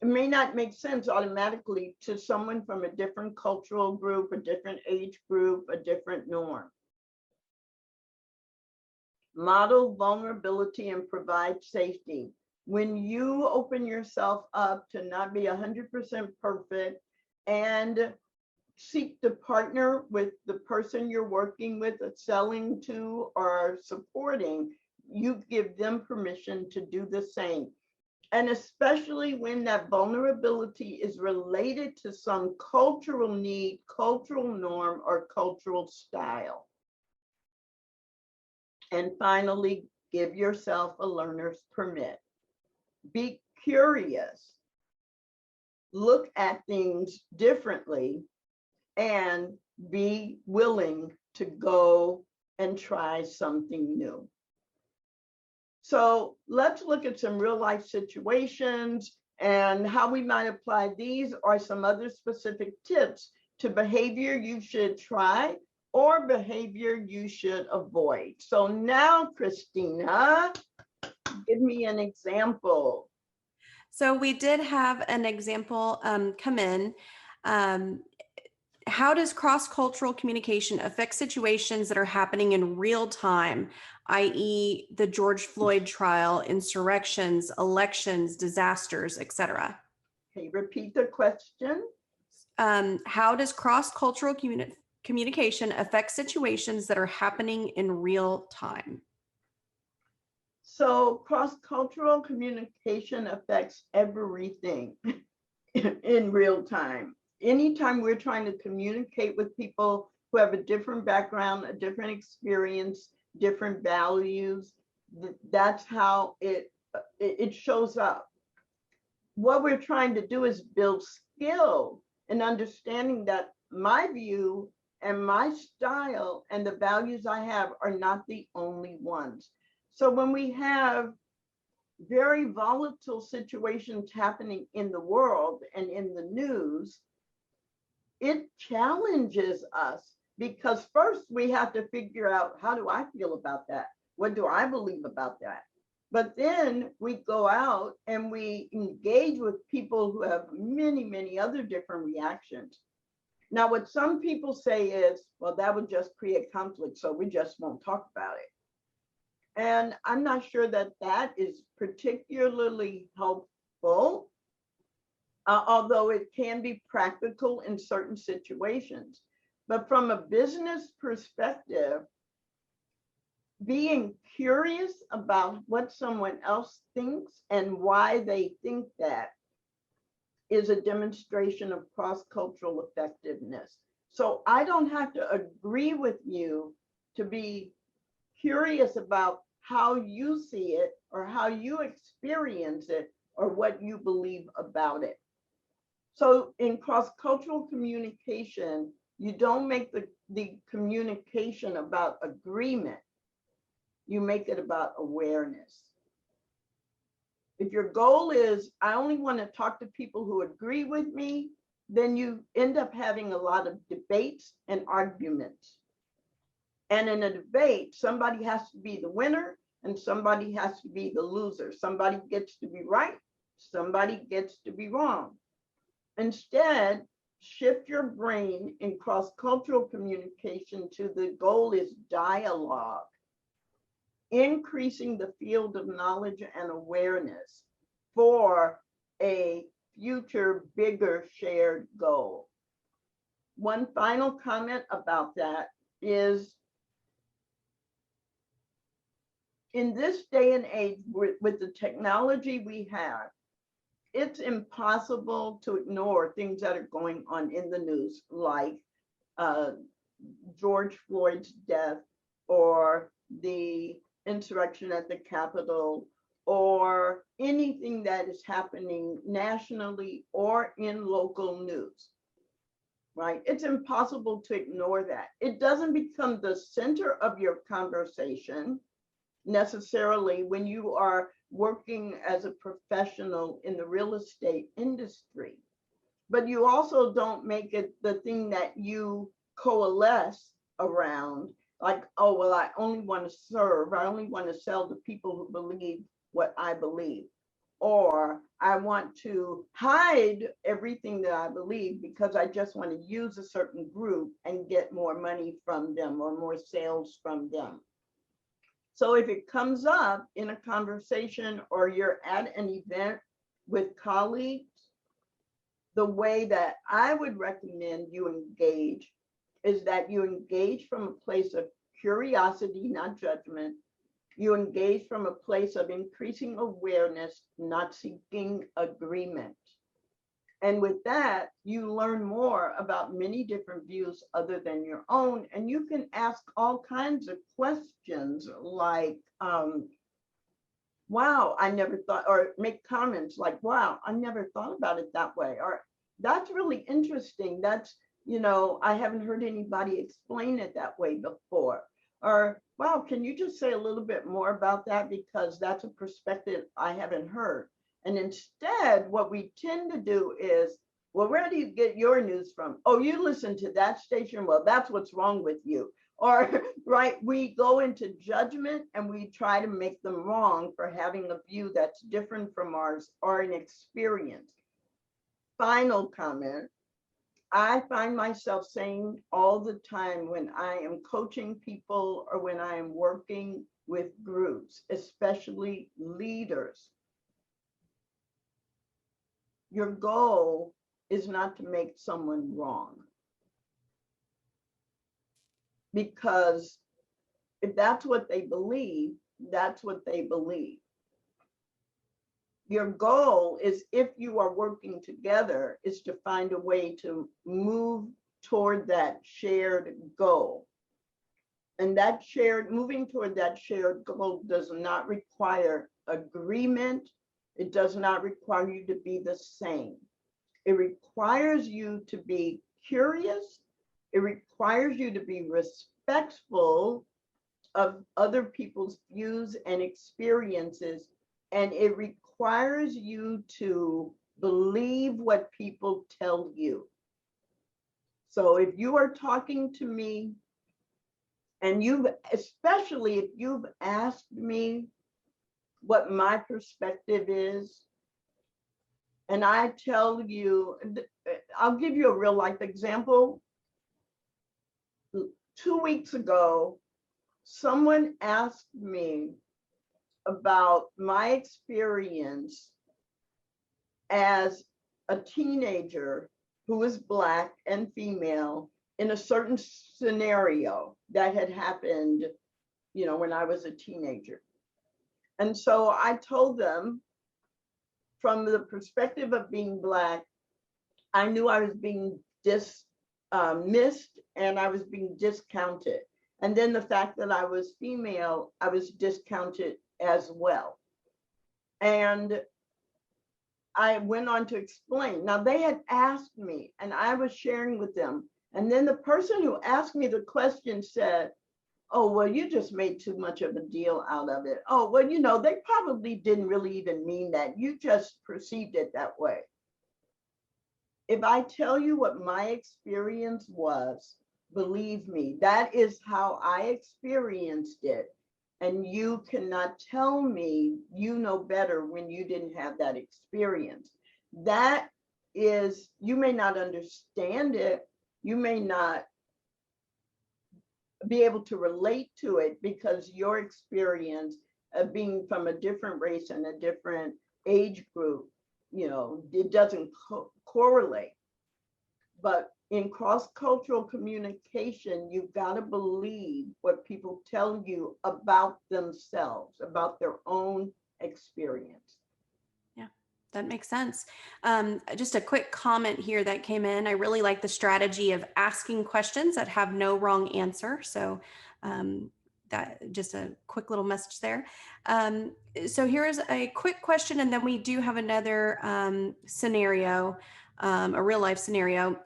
Speaker 3: may not make sense automatically to someone from a different cultural group, a different age group, a different norm. Model vulnerability and provide safety. When you open yourself up to not be 100% perfect and seek to partner with the person you're working with, selling to, or supporting, you give them permission to do the same. And especially when that vulnerability is related to some cultural need, cultural norm, or cultural style. And finally, give yourself a learner's permit. Be curious. Look at things differently and be willing to go and try something new. So let's look at some real life situations and how we might apply these, or some other specific tips to behavior you should try or behavior you should avoid. So now, Christina, give me an example.
Speaker 1: So we did have an example come in. How does cross-cultural communication affect situations that are happening in real time, i.e. the George Floyd trial, insurrections, elections, disasters, etc.?
Speaker 3: Can you repeat the question?
Speaker 1: How does cross-cultural communication affect situations that are happening in real time?
Speaker 3: So cross-cultural communication affects everything in real time. Anytime we're trying to communicate with people who have a different background, a different experience, different values, that's how it shows up. What we're trying to do is build skill in understanding that my view and my style and the values I have are not the only ones. So when we have very volatile situations happening in the world and in the news, it challenges us, because first we have to figure out, how do I feel about that? What do I believe about that? But then we go out and we engage with people who have many, many other different reactions. Now, what some people say is, well, that would just create conflict, so we just won't talk about it. And I'm not sure that that is particularly helpful, although it can be practical in certain situations. But from a business perspective, being curious about what someone else thinks and why they think that is a demonstration of cross-cultural effectiveness. So I don't have to agree with you to be curious about how you see it or how you experience it or what you believe about it. So in cross-cultural communication, you don't make the communication about agreement. You make it about awareness. If your goal is, I only want to talk to people who agree with me, then you end up having a lot of debates and arguments. And in a debate, somebody has to be the winner and somebody has to be the loser. Somebody gets to be right, somebody gets to be wrong. Instead, shift your brain in cross-cultural communication to the goal is dialogue. increasing the field of knowledge and awareness for a future bigger shared goal. One final comment about that is, in this day and age, with the technology we have, it's impossible to ignore things that are going on in the news, like George Floyd's death, or the insurrection at the Capitol, or anything that is happening nationally or in local news, right? It's impossible to ignore that. It doesn't become the center of your conversation necessarily when you are working as a professional in the real estate industry, but you also don't make it the thing that you coalesce around, like, oh, well, I only want to serve, I only want to sell to people who believe what I believe, or I want to hide everything that I believe because I just want to use a certain group and get more money from them or more sales from them. So if it comes up in a conversation or you're at an event with colleagues, the way that I would recommend you engage is that you engage from a place of curiosity, not judgment. You engage from a place of increasing awareness, not seeking agreement. And with that, you learn more about many different views other than your own. And you can ask all kinds of questions like, wow, I never thought, or make comments like, wow, I never thought about it that way. Or that's really interesting. That's, I haven't heard anybody explain it that way before. Or, wow, can you just say a little bit more about that? Because that's a perspective I haven't heard. And instead, what we tend to do is, well, where do you get your news from? Oh, you listen to that station? Well, that's what's wrong with you. Or, right, we go into judgment and we try to make them wrong for having a view that's different from ours or an experience. Final comment. I find myself saying all the time when I am coaching people or when I am working with groups, especially leaders, your goal is not to make someone wrong. Because if that's what they believe, that's what they believe. Your goal is, if you are working together, is to find a way to move toward that shared goal. And that moving toward that shared goal does not require agreement. It does not require you to be the same. It requires you to be curious. It requires you to be respectful of other people's views and experiences. And it requires you to believe what people tell you. So if you are talking to me and especially if you've asked me what my perspective is, and I tell you, I'll give you a real life example. 2 weeks ago, someone asked me about my experience as a teenager who was Black and female in a certain scenario that had happened, when I was a teenager. And so I told them, from the perspective of being Black, I knew I was being missed and I was being discounted. And then the fact that I was female, I was discounted as well. And I went on to explain. Now, they had asked me and I was sharing with them. And then the person who asked me the question said, oh, well, you just made too much of a deal out of it. Oh, well, they probably didn't really even mean that. You just perceived it that way. If I tell you what my experience was, believe me, that is how I experienced it. And you cannot tell me you know better when you didn't have that experience. That is, you may not understand it. You may not be able to relate to it because your experience of being from a different race and a different age group, it doesn't correlate. But in cross-cultural communication, you've got to believe what people tell you about themselves, about their own experience.
Speaker 1: Yeah, that makes sense. Just a quick comment here that came in. I really like the strategy of asking questions that have no wrong answer. So that just a quick little message there. So here's a quick question, and then we do have another scenario, a real life scenario.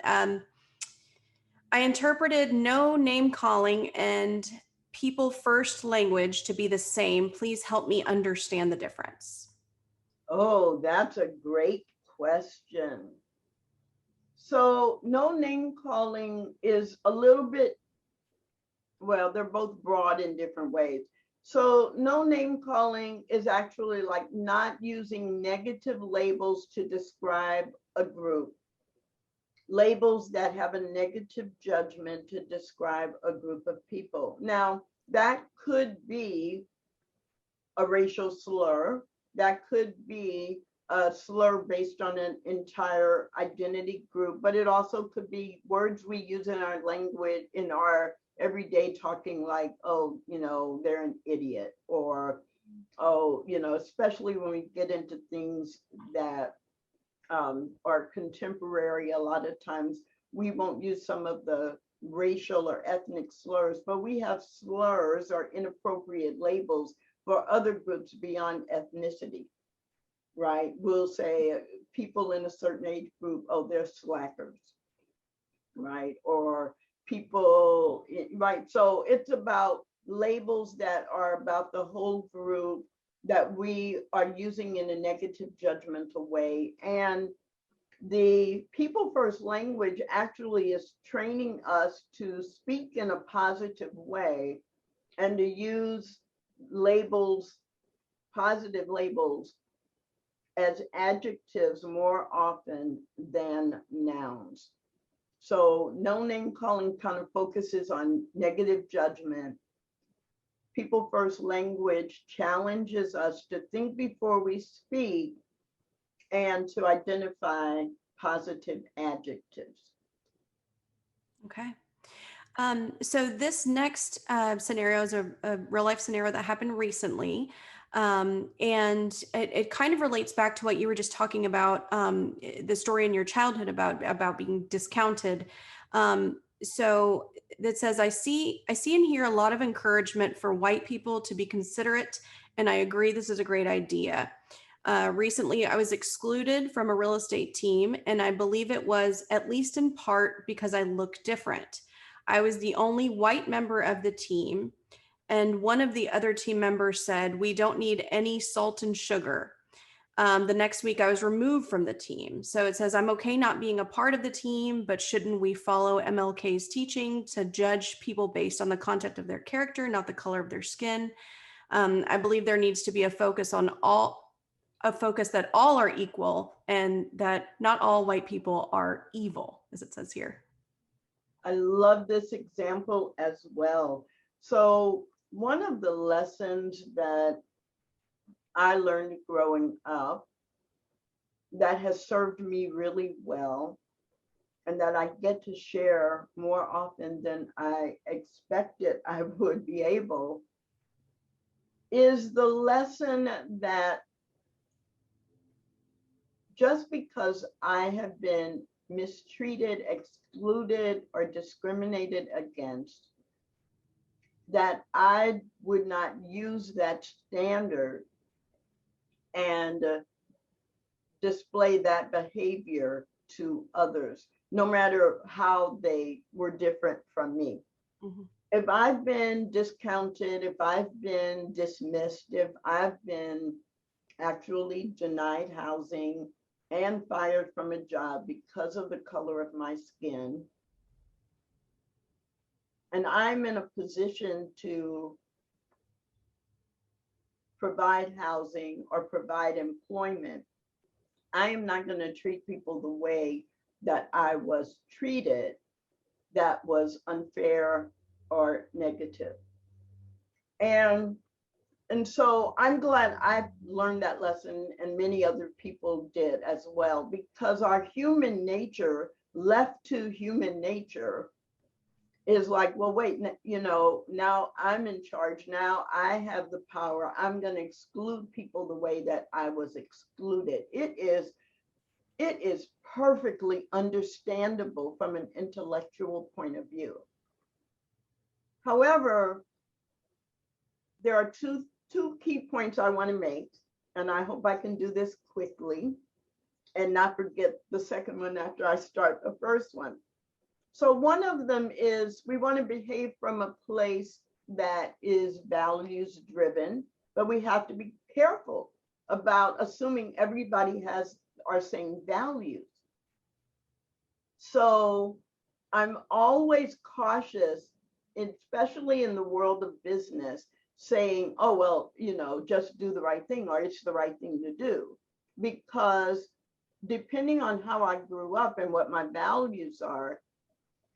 Speaker 1: I interpreted no name calling and people first language to be the same. Please help me understand the difference.
Speaker 3: Oh, that's a great question. So no name calling is a little bit, well, they're both broad in different ways. So no name calling is actually like not using negative labels to describe a group. Labels that have a negative judgment to describe a group of people. Now, that could be a racial slur. That could be a slur based on an entire identity group, but it also could be words we use in our language, in our everyday talking, like, oh, they're an idiot, or, oh, especially when we get into things that are contemporary. A lot of times we won't use some of the racial or ethnic slurs, but we have slurs or inappropriate labels for other groups beyond ethnicity, right? We'll say people in a certain age group, oh, they're slackers, right? Or people, right? So it's about labels that are about the whole group that we are using in a negative judgmental way. And the people first language actually is training us to speak in a positive way and to use labels, positive labels, as adjectives more often than nouns. So no name calling kind of focuses on negative judgment. People first language challenges us to think before we speak and to identify positive adjectives.
Speaker 1: Okay. So this next scenario is a real life scenario that happened recently. And it kind of relates back to what you were just talking about, the story in your childhood about being discounted. So that says, I see and hear a lot of encouragement for white people to be considerate, and I agree this is a great idea. Recently, I was excluded from a real estate team, and I believe it was at least in part because I look different. I was the only white member of the team, and one of the other team members said, "We don't need any salt and sugar." The next week, I was removed from the team. So it says, I'm okay not being a part of the team, but shouldn't we follow MLK's teaching to judge people based on the content of their character, not the color of their skin? I believe there needs to be a focus that all are equal and that not all white people are evil, as it says here.
Speaker 3: I love this example as well. So one of the lessons that I learned growing up that has served me really well and that I get to share more often than I expected I would be able is the lesson that just because I have been mistreated, excluded, or discriminated against, that I would not use that standard and display that behavior to others, no matter how they were different from me. Mm-hmm. If I've been discounted, if I've been dismissed, if I've been actually denied housing and fired from a job because of the color of my skin, and I'm in a position to provide housing or provide employment, I am not going to treat people the way that I was treated that was unfair or negative. And so I'm glad I learned that lesson, and many other people did as well, because our human nature, left to human nature, is like, well, wait, now I'm in charge. Now I have the power. I'm going to exclude people the way that I was excluded. It is perfectly understandable from an intellectual point of view. However, there are two key points I want to make, and I hope I can do this quickly and not forget the second one after I start the first one. So one of them is we want to behave from a place that is values driven, but we have to be careful about assuming everybody has our same values. So I'm always cautious, especially in the world of business, saying, oh, well, just do the right thing, or it's the right thing to do. Because depending on how I grew up and what my values are,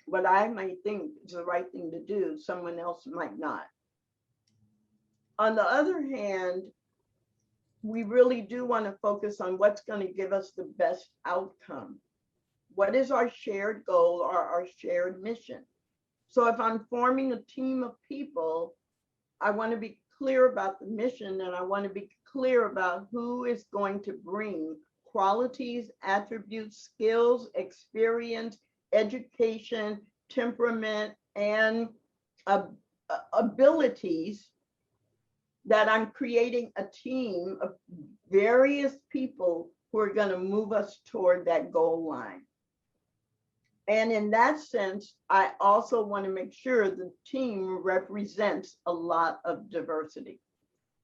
Speaker 3: what I might think is the right thing to do, someone else might not. On the other hand, we really do want to focus on what's going to give us the best outcome. What is our shared goal or our shared mission? So if I'm forming a team of people, I want to be clear about the mission, and I want to be clear about who is going to bring qualities, attributes, skills, experience, education, temperament, and abilities, that I'm creating a team of various people who are going to move us toward that goal line. And in that sense, I also want to make sure the team represents a lot of diversity.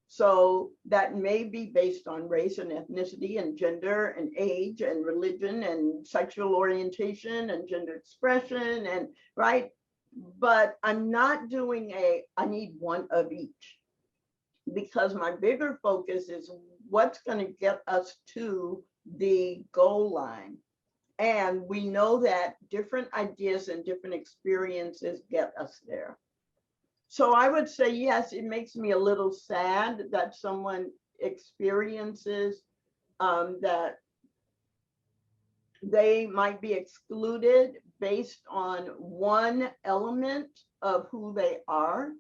Speaker 3: So that may be based on race and ethnicity and gender and age and religion and sexual orientation and gender expression, and right. But I'm not doing I need one of each, because my bigger focus is what's going to get us to the goal line. And we know that different ideas and different experiences get us there. So I would say, yes, it makes me a little sad that someone experiences that they might be excluded based on one element of who they are.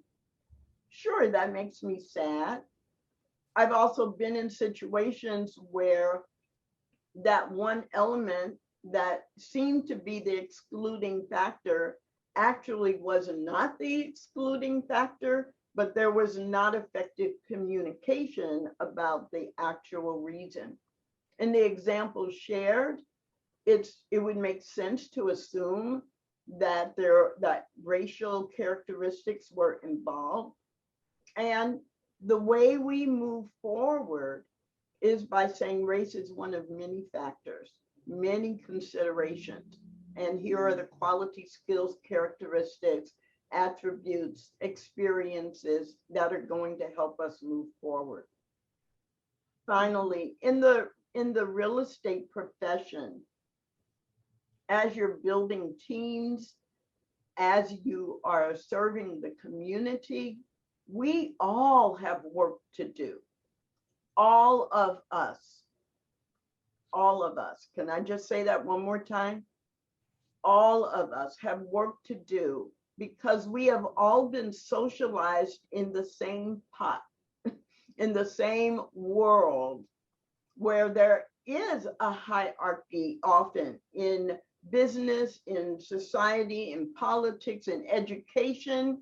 Speaker 3: Sure, that makes me sad. I've also been in situations where that one element that seemed to be the excluding factor actually was not the excluding factor, but there was not effective communication about the actual reason. In the example shared, it would make sense to assume that that racial characteristics were involved. And the way we move forward is by saying race is one of many factors, many considerations. And here are the quality, skills, characteristics, attributes, experiences that are going to help us move forward. Finally, in the real estate profession, as you're building teams, as you are serving the community, we all have work to do. All of us. All of us. Can I just say that one more time? All of us have work to do, because we have all been socialized in the same pot, in the same world, where there is a hierarchy often in business, in society, in politics, in education,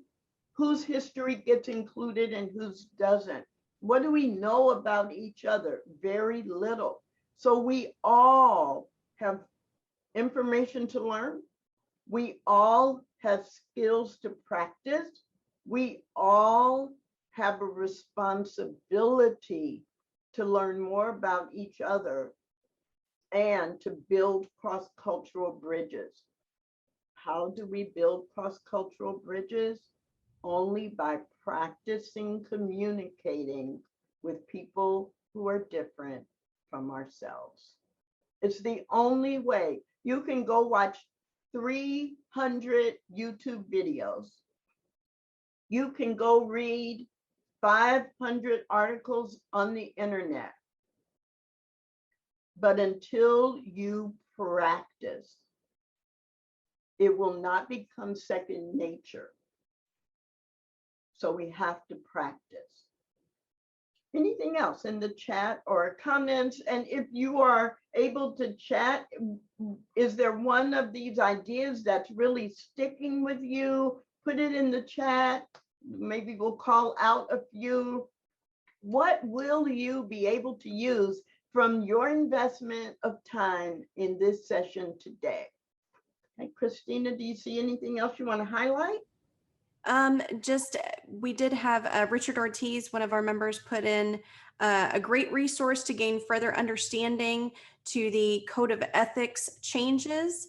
Speaker 3: whose history gets included and whose doesn't. What do we know about each other? Very little. So we all have information to learn. We all have skills to practice. We all have a responsibility to learn more about each other and to build cross-cultural bridges. How do we build cross-cultural bridges? Only by practicing communicating with people who are different from ourselves. It's the only way. You can go watch 300 YouTube videos You can go read 500 articles on the internet. But until you practice, it will not become second nature. So we have to practice. Anything else in the chat or comments? And if you are able to chat, is there one of these ideas that's really sticking with you? Put it in the chat. Maybe we'll call out a few. What will you be able to use from your investment of time in this session today? Okay, Christina, do you see anything else you want to highlight?
Speaker 1: We did have Richard Ortiz, one of our members, put in a great resource to gain further understanding to the code of ethics changes.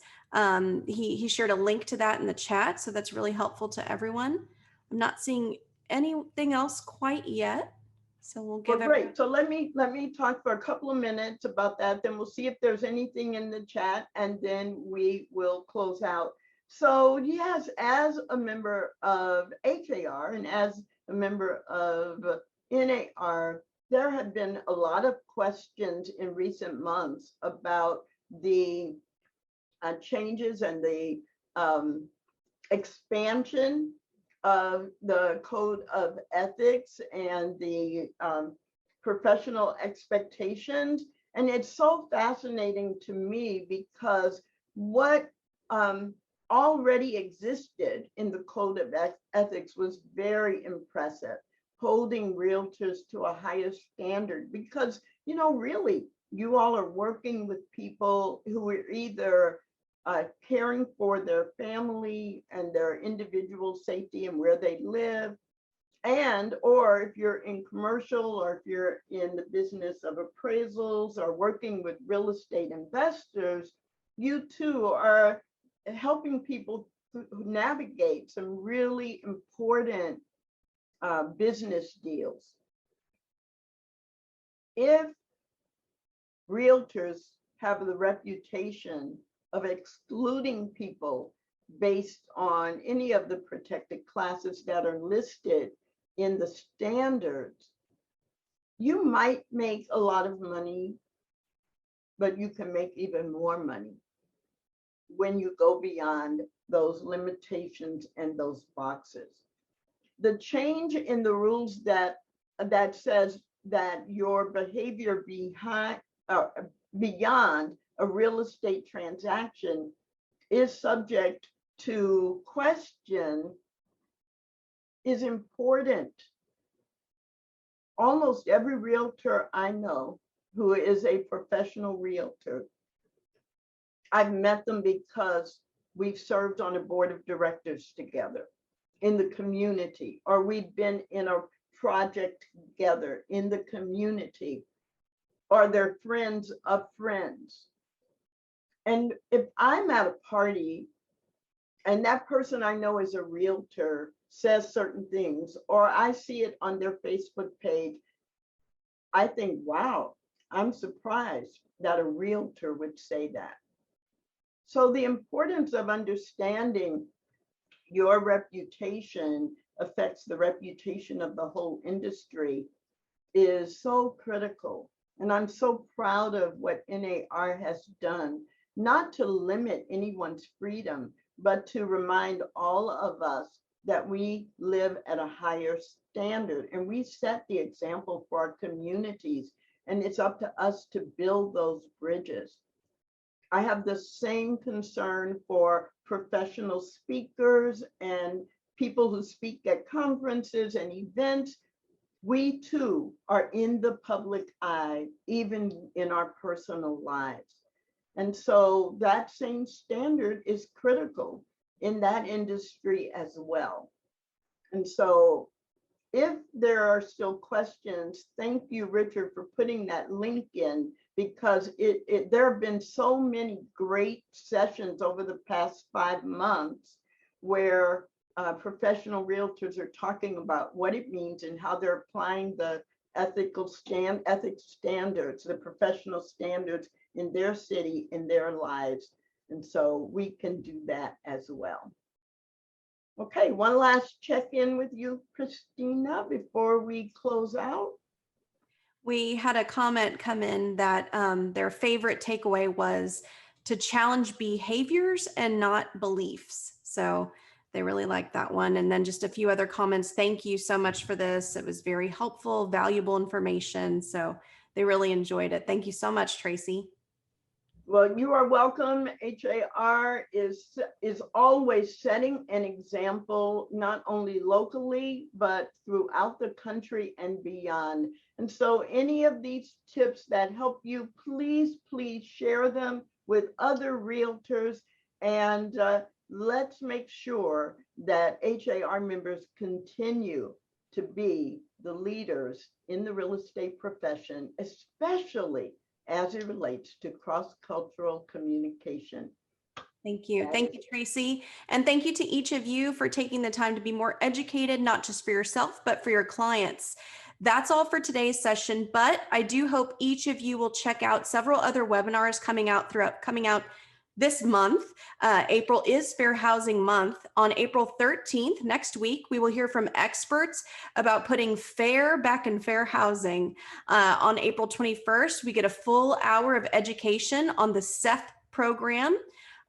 Speaker 1: He shared a link to that in the chat, so that's really helpful to everyone. I'm not seeing anything else quite yet, so we'll give
Speaker 3: Well, great. So let me talk for a couple of minutes about that. Then we'll see if there's anything in the chat, and then we will close out. So yes, as a member of HAR and as a member of NAR, there have been a lot of questions in recent months about the changes and the expansion of the code of ethics and the professional expectations. And it's so fascinating to me because what already existed in the code of ethics was very impressive, holding realtors to a higher standard because, you know, really, you all are working with people who are either caring for their family and their individual safety and where they live, and or if you're in commercial or if you're in the business of appraisals or working with real estate investors, you too are helping people navigate some really important business deals. If realtors have the reputation of excluding people based on any of the protected classes that are listed in the standards, you might make a lot of money, but you can make even more money when you go beyond those limitations and those boxes. The change in the rules that says that your behavior beyond a real estate transaction is subject to question is important. Almost every realtor I know who is a professional realtor, I've met them because we've served on a board of directors together in the community, or we've been in a project together in the community, or they're friends of friends. And if I'm at a party and that person I know is a realtor says certain things, or I see it on their Facebook page, I think, wow, I'm surprised that a realtor would say that. So the importance of understanding your reputation affects the reputation of the whole industry is so critical. And I'm so proud of what NAR has done, not to limit anyone's freedom, but to remind all of us that we live at a higher standard and we set the example for our communities, and it's up to us to build those bridges. I have the same concern for professional speakers and people who speak at conferences and events. We too are in the public eye, even in our personal lives. And so that same standard is critical in that industry as well. And so if there are still questions, thank you, Richard, for putting that link in, because there have been so many great sessions over the past 5 months where professional realtors are talking about what it means and how they're applying the ethics standards, the professional standards in their city, in their lives. And so we can do that as well. Okay, one last check-in with you, Christina, before we close out.
Speaker 1: We had a comment come in that their favorite takeaway was to challenge behaviors and not beliefs. So they really liked that one. And then just a few other comments. Thank you so much for this. It was very helpful, valuable information. So they really enjoyed it. Thank you so much, Tracy.
Speaker 3: Well, you are welcome. HAR is always setting an example, not only locally, but throughout the country and beyond. And so any of these tips that help you, please share them with other realtors. And let's make sure that HAR members continue to be the leaders in the real estate profession, especially as it relates to cross-cultural communication.
Speaker 1: Thank you. Thank you, Tracy. And thank you to each of you for taking the time to be more educated, not just for yourself, but for your clients. That's all for today's session, but I do hope each of you will check out several other webinars coming out this month. April is Fair Housing Month. On April 13th, next week, we will hear from experts about putting fair back in fair housing. On April 21st, we get a full hour of education on the SEF program.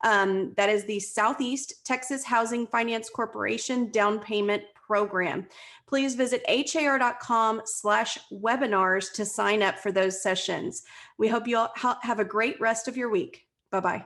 Speaker 1: That is the Southeast Texas Housing Finance Corporation Down Payment Program. Please visit har.com/webinars to sign up for those sessions. We hope you all have a great rest of your week. Bye-bye.